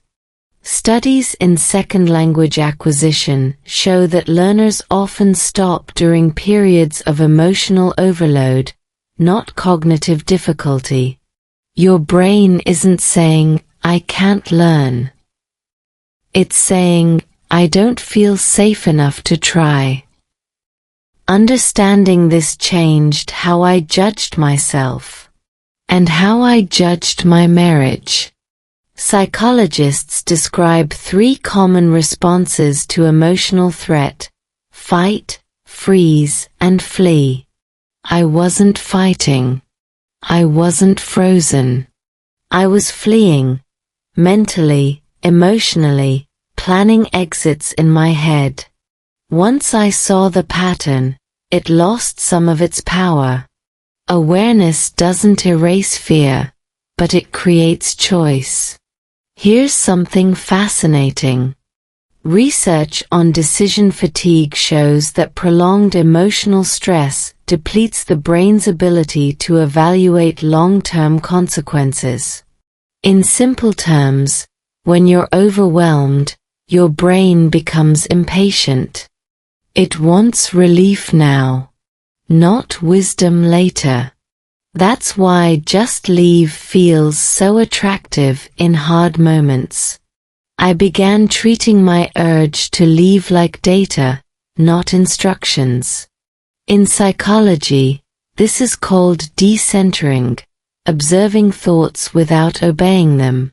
Studies in second language acquisition show that learners often stop during periods of emotional overload, not cognitive difficulty. Your brain isn't saying, "I can't learn." It's saying, "I don't feel safe enough to try." Understanding this changed how I judged myself. And how I judged my marriage. Psychologists describe 3 common responses to emotional threat: fight, freeze, and flee. I wasn't fighting. I wasn't frozen. I was fleeing. Mentally, emotionally, planning exits in my head. Once I saw the pattern, it lost some of its power. Awareness doesn't erase fear, but it creates choice. Here's something fascinating. Research on decision fatigue shows that prolonged emotional stress depletes the brain's ability to evaluate long-term consequences. In simple terms, when you're overwhelmed, your brain becomes impatient. It wants relief now, not wisdom later. That's why just leave feels so attractive in hard moments. I began treating my urge to leave like data, not instructions. In psychology, this is called decentering, observing thoughts without obeying them.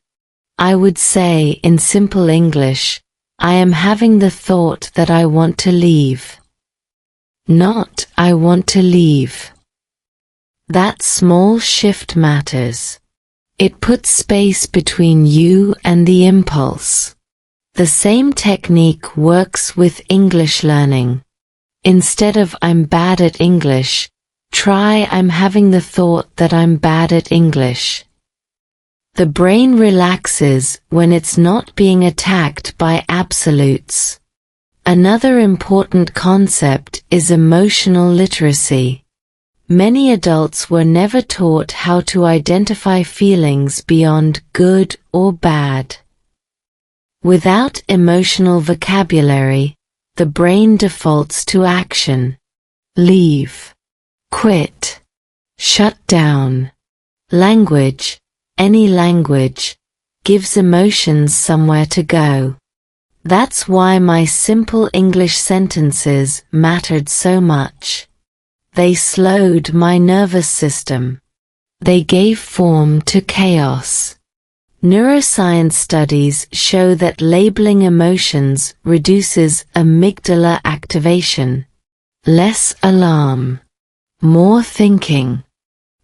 I would say in simple English, I am having the thought that I want to leave. Not I want to leave. That small shift matters. It puts space between you and the impulse. The same technique works with English learning. Instead of "I'm bad at English," try "I'm having the thought that I'm bad at English." The brain relaxes when it's not being attacked by absolutes. Another important concept is emotional literacy. Many adults were never taught how to identify feelings beyond good or bad. Without emotional vocabulary, the brain defaults to action. Leave. quit, shut down. Language, any language, gives emotions somewhere to go. That's why my simple English sentences mattered so much. They slowed my nervous system. They gave form to chaos. Neuroscience studies show that labeling emotions reduces amygdala activation. Less alarm. More thinking.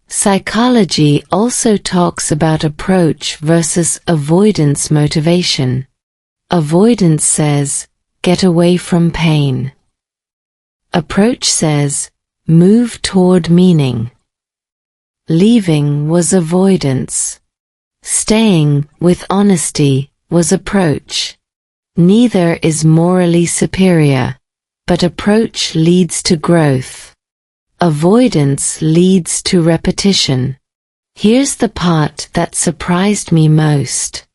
Psychology also talks about approach versus avoidance motivation. Avoidance says, get away from pain. Approach says, move toward meaning. Leaving was avoidance. Staying, with honesty, was approach. Neither is morally superior, but approach leads to growth. Avoidance leads to repetition. Here's the part that surprised me most.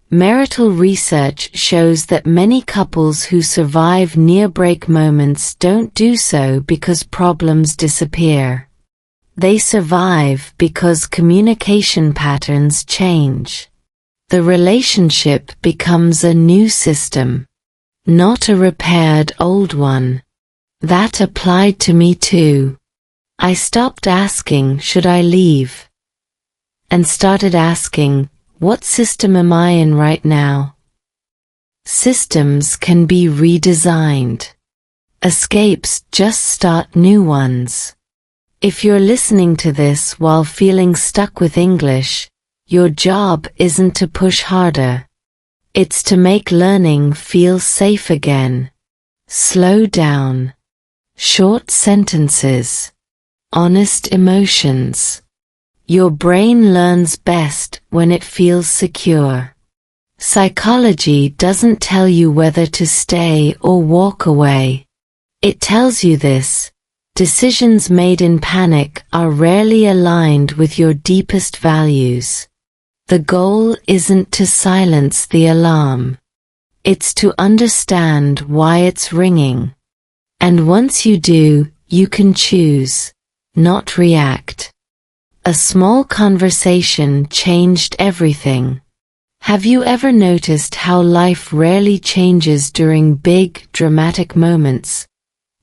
Marital research shows that many couples who survive near-break moments don't do so because problems disappear. They survive because communication patterns change. The relationship becomes a new system, not a repaired old one. That applied to me too. I stopped asking, should I leave? And started asking, what system am I in right now? Systems can be redesigned. Escapes just start new ones. If you're listening to this while feeling stuck with English, your job isn't to push harder. It's to make learning feel safe again. Slow down. Short sentences. Honest emotions. Your brain learns best when it feels secure. Psychology doesn't tell you whether to stay or walk away. It tells you this. Decisions made in panic are rarely aligned with your deepest values. The goal isn't to silence the alarm. It's to understand why it's ringing. And once you do, you can choose, not react. A small conversation changed everything. Have you ever noticed how life rarely changes during big, dramatic moments,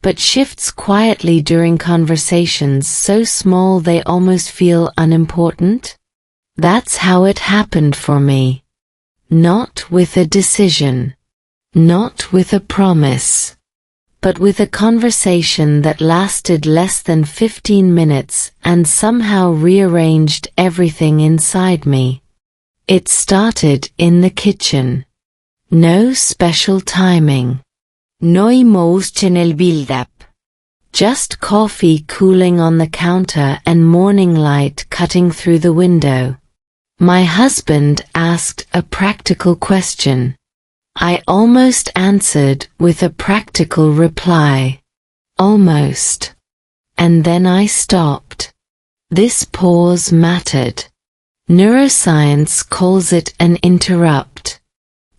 but shifts quietly during conversations so small they almost feel unimportant? That's how it happened for me. Not with a decision. Not with a promise. But with a conversation that lasted less than 15 minutes and somehow rearranged everything inside me. It started in the kitchen. No special timing. No emotional build-up. Just coffee cooling on the counter and morning light cutting through the window. My husband asked a practical question. I almost answered with a practical reply. Almost. And then I stopped. This pause mattered. Neuroscience calls it an interrupt.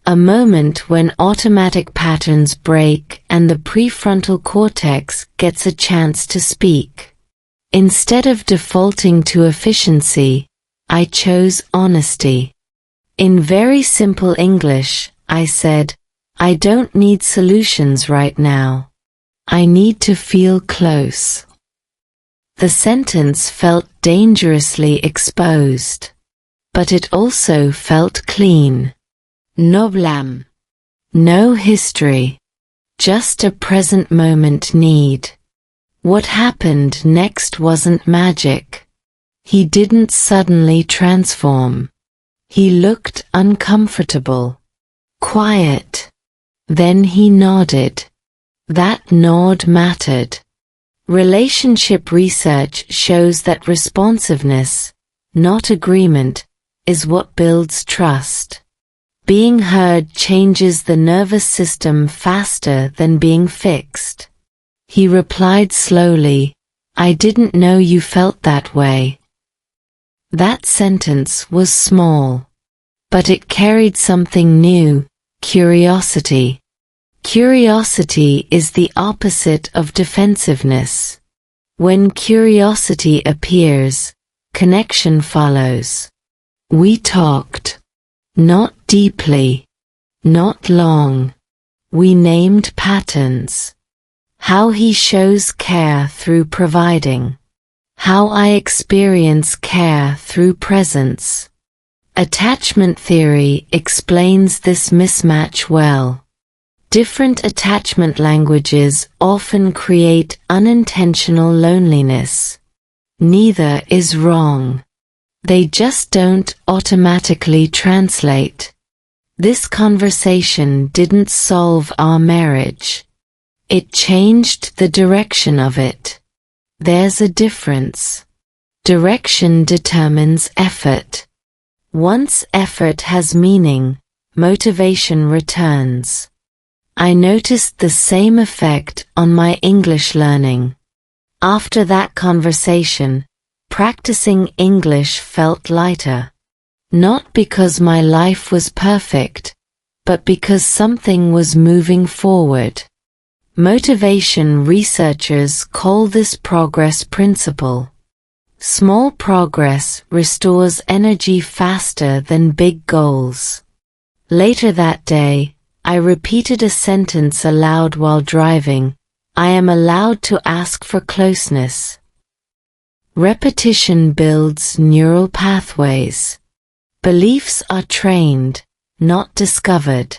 A moment when automatic patterns break and the prefrontal cortex gets a chance to speak. Instead of defaulting to efficiency, I chose honesty. In very simple English, I said, I don't need solutions right now. I need to feel close. The sentence felt dangerously exposed. But it also felt clean. No blame. No history. Just a present moment need. What happened next wasn't magic. He didn't suddenly transform. He looked uncomfortable. Quiet. Then he nodded. That nod mattered. Relationship research shows that responsiveness, not agreement, is what builds trust. Being heard changes the nervous system faster than being fixed. He replied slowly, I didn't know you felt that way. That sentence was small. But it carried something new, curiosity. Curiosity is the opposite of defensiveness. When curiosity appears, connection follows. We talked. Not deeply. Not long. We named patterns. How he shows care through providing. How I experience care through presence. Attachment theory explains this mismatch well. Different attachment languages often create unintentional loneliness. Neither is wrong. They just don't automatically translate. This conversation didn't solve our marriage. It changed the direction of it. There's a difference. Direction determines effort. Once effort has meaning, motivation returns. I noticed the same effect on my English learning. After that conversation, practicing English felt lighter. Not because my life was perfect, but because something was moving forward. Motivation researchers call this progress principle. Small progress restores energy faster than big goals. Later that day, I repeated a sentence aloud while driving. I am allowed to ask for closeness. Repetition builds neural pathways. Beliefs are trained, not discovered.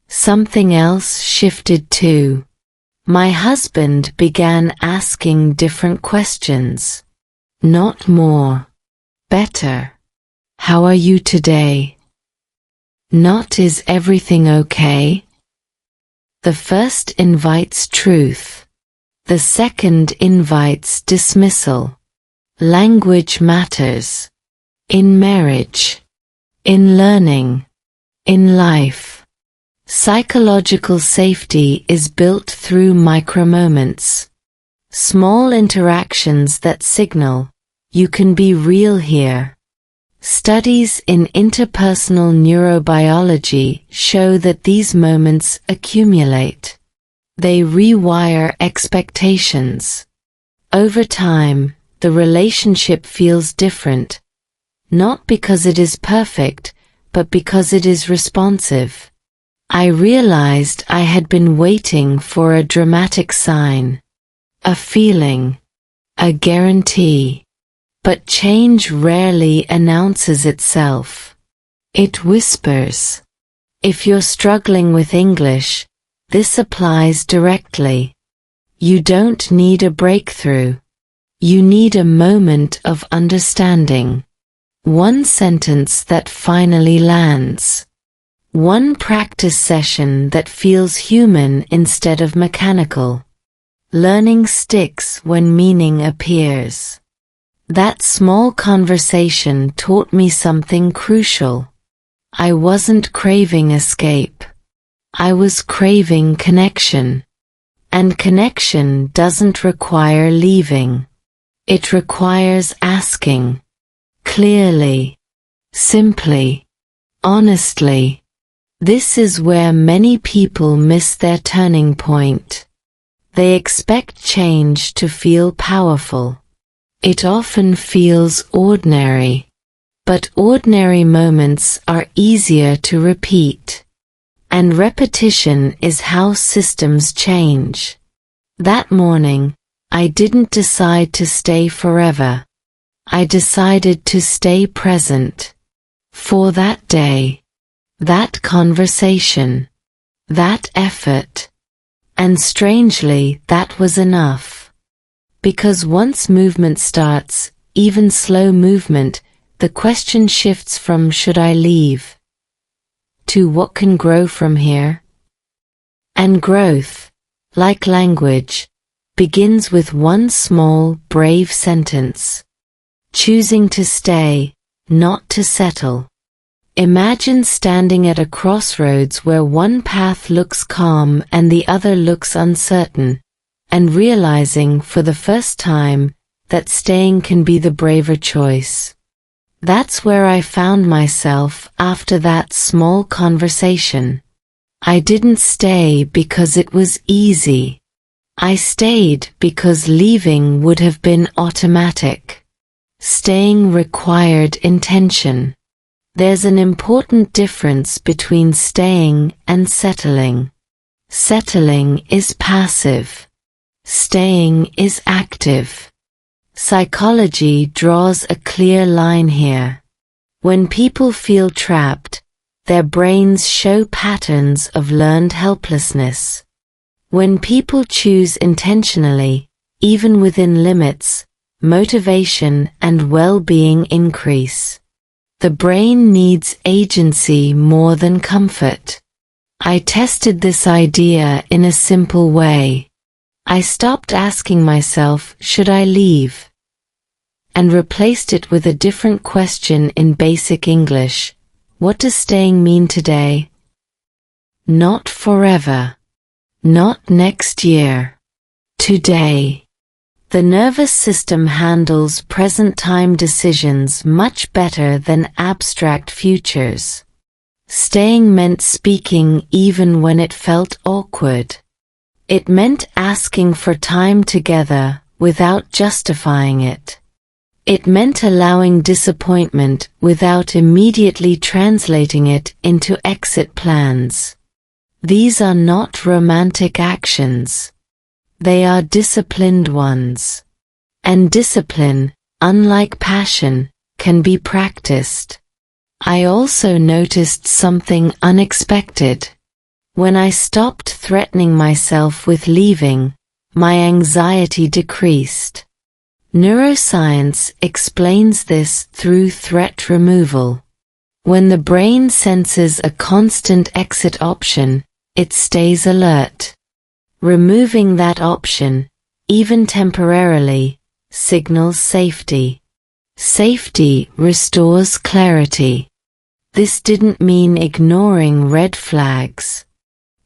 Something else shifted too. My husband began asking different questions. Not more. Better. How are you today? Not is everything okay? The first invites truth. The second invites dismissal. Language matters. In marriage. In learning. In life. Psychological safety is built through micromoments. Small interactions that signal, you can be real here. Studies in interpersonal neurobiology show that these moments accumulate. They rewire expectations. Over time, the relationship feels different. Not because it is perfect, but because it is responsive. I realized I had been waiting for a dramatic sign. A feeling. A guarantee. But change rarely announces itself. It whispers. If you're struggling with English, this applies directly. You don't need a breakthrough. You need a moment of understanding. One sentence that finally lands. One practice session that feels human instead of mechanical. Learning sticks when meaning appears. That small conversation taught me something crucial. I wasn't craving escape. I was craving connection. And connection doesn't require leaving. It requires asking. Clearly. Simply. Honestly. This is where many people miss their turning point. They expect change to feel powerful. It often feels ordinary. But ordinary moments are easier to repeat. And repetition is how systems change. That morning, I didn't decide to stay forever. I decided to stay present. For that day. That conversation. That effort. And strangely, that was enough. Because once movement starts, even slow movement, the question shifts from should I leave? To what can grow from here? And growth, like language, begins with one small, brave sentence. Choosing to stay, not to settle. Imagine standing at a crossroads where one path looks calm and the other looks uncertain, and realizing for the first time that staying can be the braver choice. That's where I found myself after that small conversation. I didn't stay because it was easy. I stayed because leaving would have been automatic. Staying required intention. There's an important difference between staying and settling. Settling is passive. Staying is active. Psychology draws a clear line here. When people feel trapped, their brains show patterns of learned helplessness. When people choose intentionally, even within limits, motivation and well-being increase. The brain needs agency more than comfort. I tested this idea in a simple way. I stopped asking myself, should I leave? And replaced it with a different question in basic English. What does staying mean today? Not forever. Not next year. Today. The nervous system handles present-time decisions much better than abstract futures. Staying meant speaking even when it felt awkward. It meant asking for time together without justifying it. It meant allowing disappointment without immediately translating it into exit plans. These are not romantic actions. They are disciplined ones. And discipline, unlike passion, can be practiced. I also noticed something unexpected. When I stopped threatening myself with leaving, my anxiety decreased. Neuroscience explains this through threat removal. When the brain senses a constant exit option, it stays alert. Removing that option, even temporarily, signals safety. Safety restores clarity. This didn't mean ignoring red flags.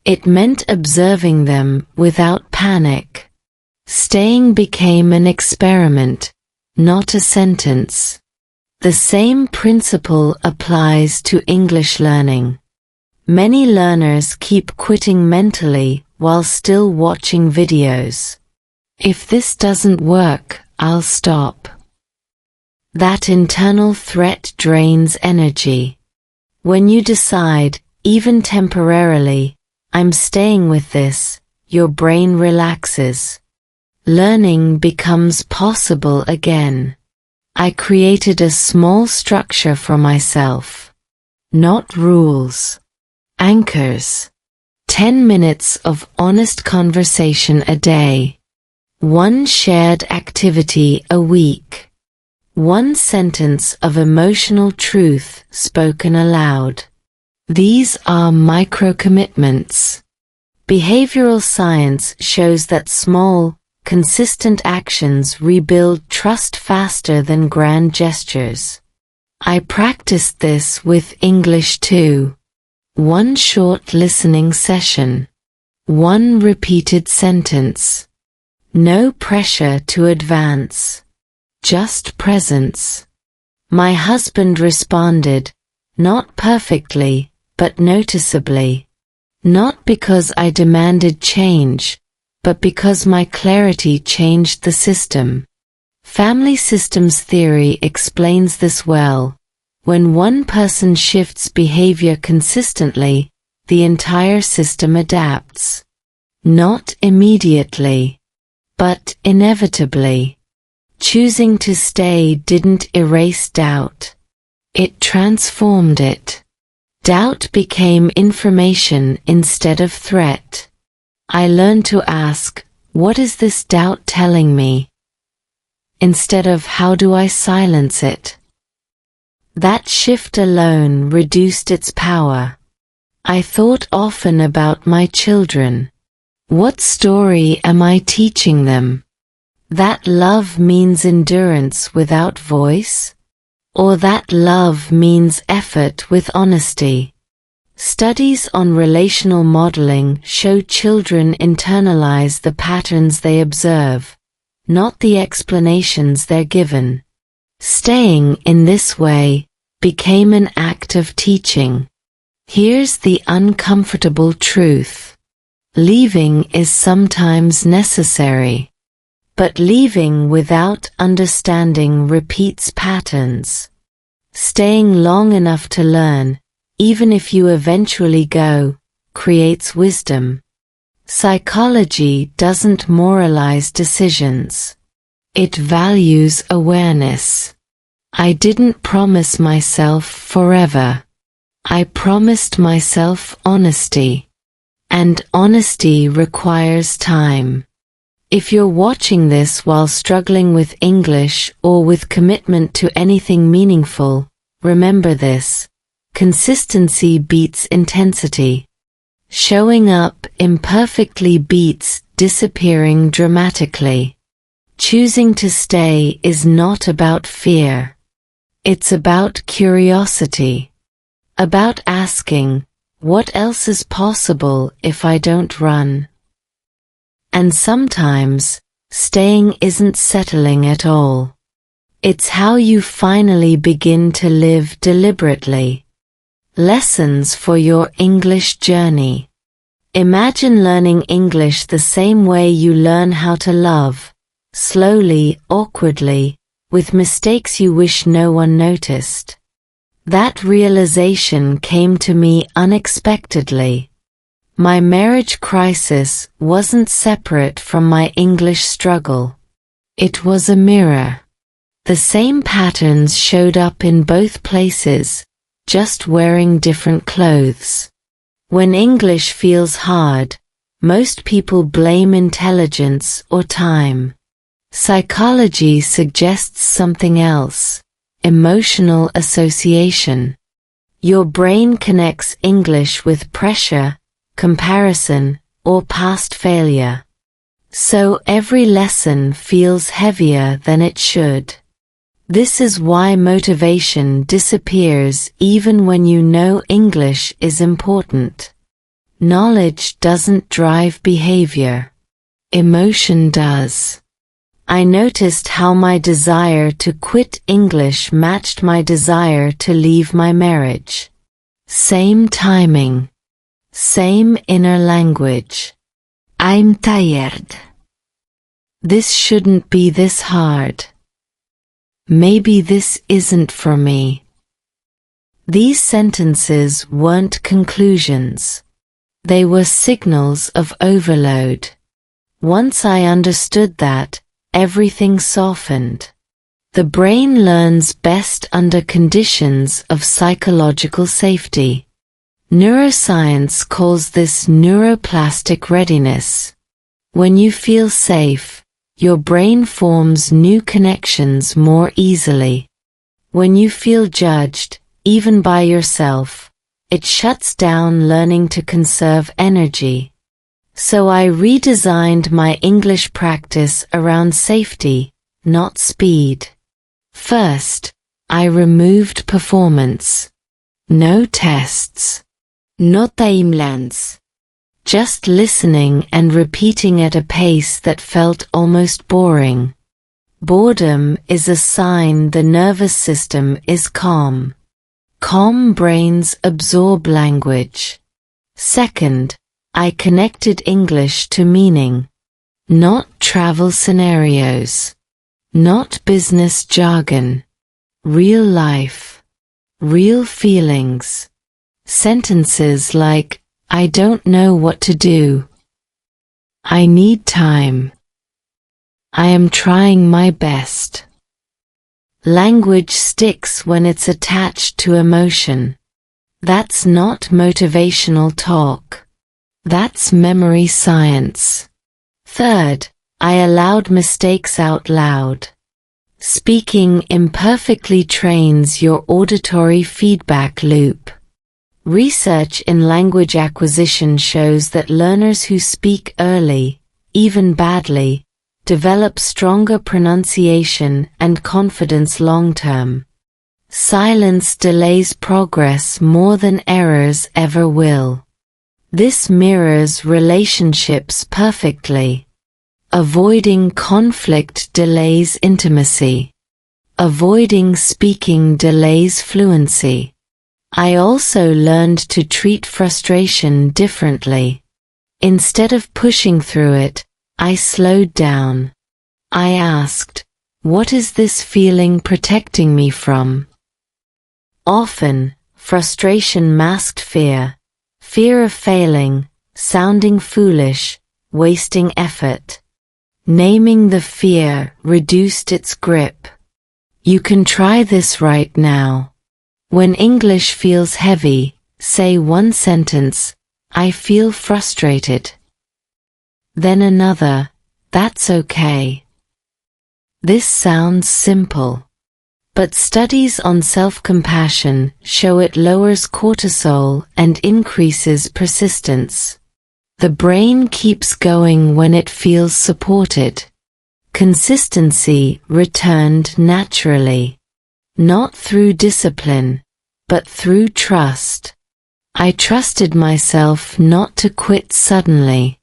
It meant observing them without panic. Staying became an experiment, not a sentence. The same principle applies to English learning. Many learners keep quitting mentally while still watching videos. If this doesn't work, I'll stop. That internal threat drains energy. When you decide, even temporarily, I'm staying with this, your brain relaxes. Learning becomes possible again. I created a small structure for myself. Not rules. Anchors. 10 minutes of honest conversation a day. 1 shared activity a week. 1 sentence of emotional truth spoken aloud. These are micro-commitments. Behavioral science shows that small, consistent actions rebuild trust faster than grand gestures. I practiced this with English too. 1 short listening session. 1 repeated sentence. No pressure to advance. Just presence. My husband responded, not perfectly, but noticeably. Not because I demanded change, but because my clarity changed the system. Family systems theory explains this well. When one person shifts behavior consistently, the entire system adapts. Not immediately, but inevitably. Choosing to stay didn't erase doubt. It transformed it. Doubt became information instead of threat. I learned to ask, what is this doubt telling me? Instead of how do I silence it? That shift alone reduced its power. I thought often about my children. What story am I teaching them? That love means endurance without voice? Or that love means effort with honesty? Studies on relational modeling show children internalize the patterns they observe, not the explanations they're given. Staying in this way became an act of teaching. Here's the uncomfortable truth. Leaving is sometimes necessary. But leaving without understanding repeats patterns. Staying long enough to learn, even if you eventually go, creates wisdom. Psychology doesn't moralize decisions. It values awareness. I didn't promise myself forever. I promised myself honesty. And honesty requires time. If you're watching this while struggling with English or with commitment to anything meaningful, remember this: consistency beats intensity. Showing up imperfectly beats disappearing dramatically. Choosing to stay is not about fear. It's about curiosity. About asking, what else is possible if I don't run? And sometimes, staying isn't settling at all. It's how you finally begin to live deliberately. Lessons for your English journey. Imagine learning English the same way you learn how to love, slowly, awkwardly, with mistakes you wish no one noticed. That realization came to me unexpectedly. My marriage crisis wasn't separate from my English struggle. It was a mirror. The same patterns showed up in both places, just wearing different clothes. When English feels hard, most people blame intelligence or time. Psychology suggests something else: emotional association. Your brain connects English with pressure, comparison, or past failure. So every lesson feels heavier than it should. This is why motivation disappears even when you know English is important. Knowledge doesn't drive behavior. Emotion does. I noticed how my desire to quit English matched my desire to leave my marriage. Same timing. Same inner language. I'm tired. This shouldn't be this hard. Maybe this isn't for me. These sentences weren't conclusions. They were signals of overload. Once I understood that, everything softened. The brain learns best under conditions of psychological safety. Neuroscience calls this neuroplastic readiness. When you feel safe, your brain forms new connections more easily. When you feel judged, even by yourself, it shuts down learning to conserve energy. So I redesigned my English practice around safety, not speed. First, I removed performance. No tests. No timelines. Just listening and repeating at a pace that felt almost boring. Boredom is a sign the nervous system is calm. Calm brains absorb language. Second, I connected English to meaning. Not travel scenarios. Not business jargon. Real life. Real feelings. Sentences like, I don't know what to do. I need time. I am trying my best. Language sticks when it's attached to emotion. That's not motivational talk. That's memory science. Third, I allowed mistakes out loud. Speaking imperfectly trains your auditory feedback loop. Research in language acquisition shows that learners who speak early, even badly, develop stronger pronunciation and confidence long-term. Silence delays progress more than errors ever will. This mirrors relationships perfectly. Avoiding conflict delays intimacy. Avoiding speaking delays fluency. I also learned to treat frustration differently. Instead of pushing through it, I slowed down. I asked, what is this feeling protecting me from? Often, frustration masked fear. Fear of failing, sounding foolish, wasting effort. Naming the fear reduced its grip. You can try this right now. When English feels heavy, say one sentence, I feel frustrated. Then another, that's okay. This sounds simple. But studies on self-compassion show it lowers cortisol and increases persistence. The brain keeps going when it feels supported. Consistency returned naturally. Not through discipline, but through trust. I trusted myself not to quit suddenly.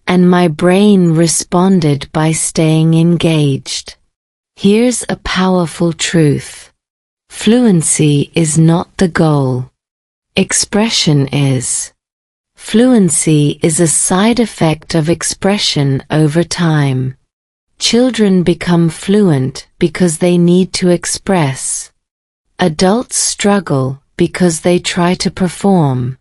And my brain responded by staying engaged. Here's a powerful truth. Fluency is not the goal. Expression is. Fluency is a side effect of expression over time. Children become fluent because they need to express. Adults struggle because they try to perform.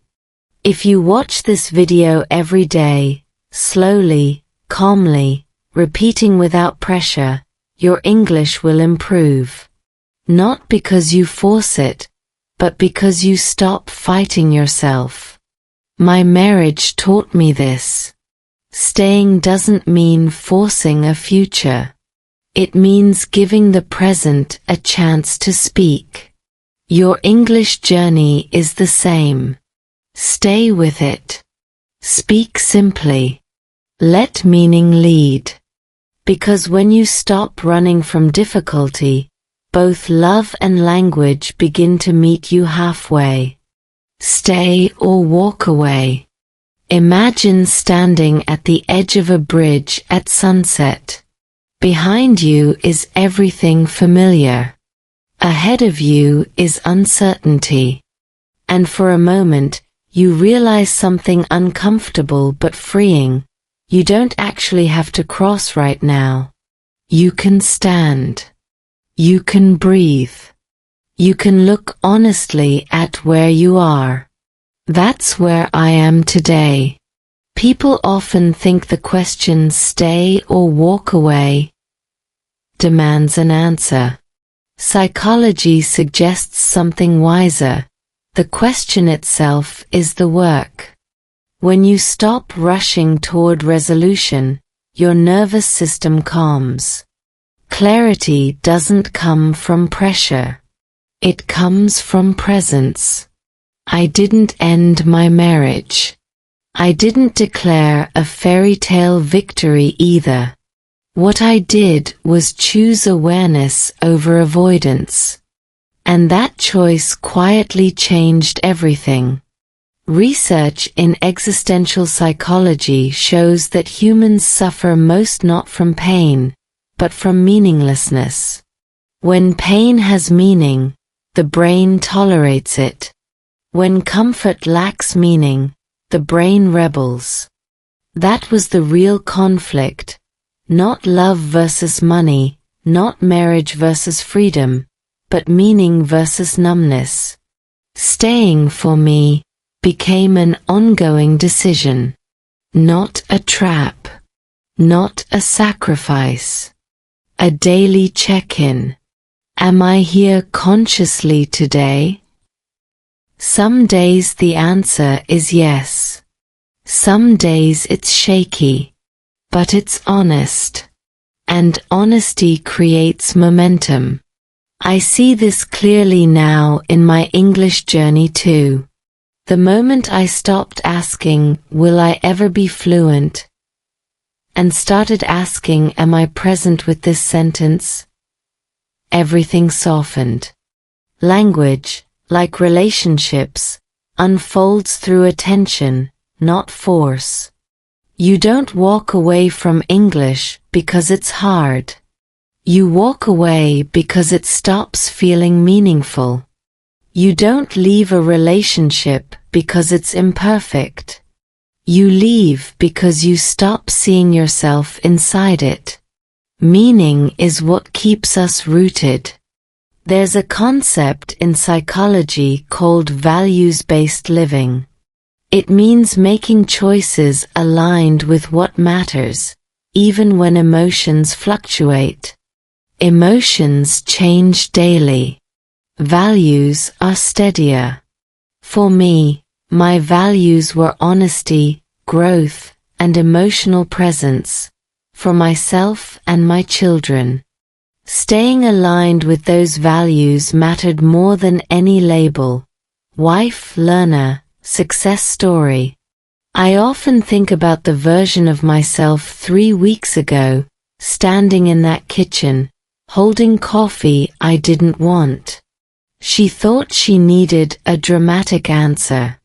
If you watch this video every day, slowly, calmly, repeating without pressure, your English will improve. Not because you force it, but because you stop fighting yourself. My marriage taught me this. Staying doesn't mean forcing a future. It means giving the present a chance to speak. Your English journey is the same. Stay with it. Speak simply. Let meaning lead. Because when you stop running from difficulty, both love and language begin to meet you halfway. Stay or walk away. Imagine standing at the edge of a bridge at sunset. Behind you is everything familiar. Ahead of you is uncertainty. And for a moment, you realize something uncomfortable but freeing. You don't actually have to cross right now. You can stand. You can breathe. You can look honestly at where you are. That's where I am today. People often think the question stay or walk away demands an answer. Psychology suggests something wiser. The question itself is the work. When you stop rushing toward resolution, your nervous system calms. Clarity doesn't come from pressure. It comes from presence. I didn't end my marriage. I didn't declare a fairy tale victory either. What I did was choose awareness over avoidance. And that choice quietly changed everything. Research in existential psychology shows that humans suffer most not from pain, but from meaninglessness. When pain has meaning, the brain tolerates it. When comfort lacks meaning, the brain rebels. That was the real conflict. Not love versus money, not marriage versus freedom, but meaning versus numbness. Staying for me became an ongoing decision. Not a trap. Not a sacrifice. A daily check-in. Am I here consciously today? Some days the answer is yes. Some days it's shaky. But it's honest. And honesty creates momentum. I see this clearly now in my English journey too. The moment I stopped asking, will I ever be fluent? And started asking, am I present with this sentence? Everything softened. Language, like relationships, unfolds through attention, not force. You don't walk away from English because it's hard. You walk away because it stops feeling meaningful. You don't leave a relationship because it's imperfect. You leave because you stop seeing yourself inside it. Meaning is what keeps us rooted. There's a concept in psychology called values-based living. It means making choices aligned with what matters, even when emotions fluctuate. Emotions change daily. Values are steadier. For me, my values were honesty, growth, and emotional presence, for myself and my children. Staying aligned with those values mattered more than any label. Wife, learner, success story. I often think about the version of myself 3 weeks ago, standing in that kitchen, holding coffee I didn't want. She thought she needed a dramatic answer.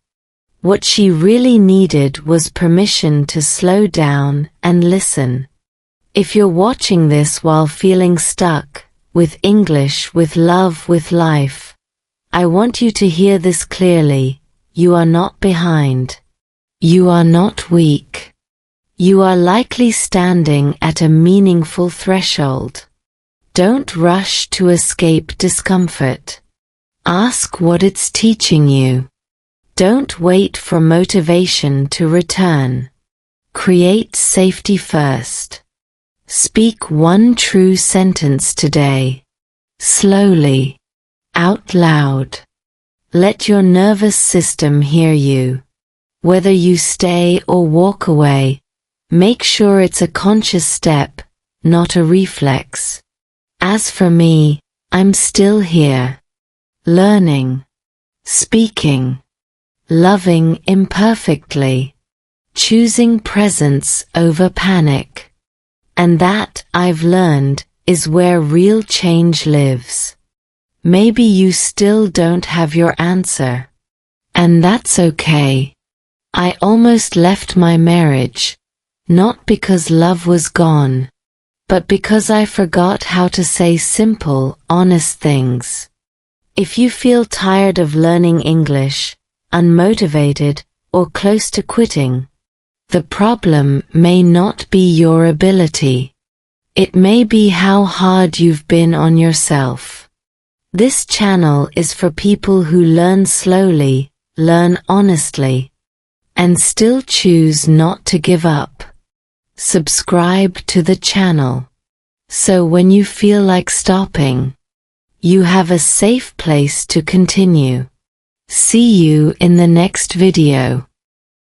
What she really needed was permission to slow down and listen. If you're watching this while feeling stuck, with English, with love, with life, I want you to hear this clearly. You are not behind. You are not weak. You are likely standing at a meaningful threshold. Don't rush to escape discomfort. Ask what it's teaching you. Don't wait for motivation to return. Create safety first. Speak one true sentence today. Slowly. Out loud. Let your nervous system hear you. Whether you stay or walk away, make sure it's a conscious step, not a reflex. As for me, I'm still here. Learning. Speaking. Loving imperfectly. Choosing presence over panic. And that, I've learned, is where real change lives. Maybe you still don't have your answer. And that's okay. I almost left my marriage, not because love was gone, but because I forgot how to say simple, honest things. If you feel tired of learning English, unmotivated, or close to quitting, the problem may not be your ability. It may be how hard you've been on yourself. This channel is for people who learn slowly, learn honestly, and still choose not to give up. Subscribe to the channel, so when you feel like stopping, you have a safe place to continue. See you in the next video.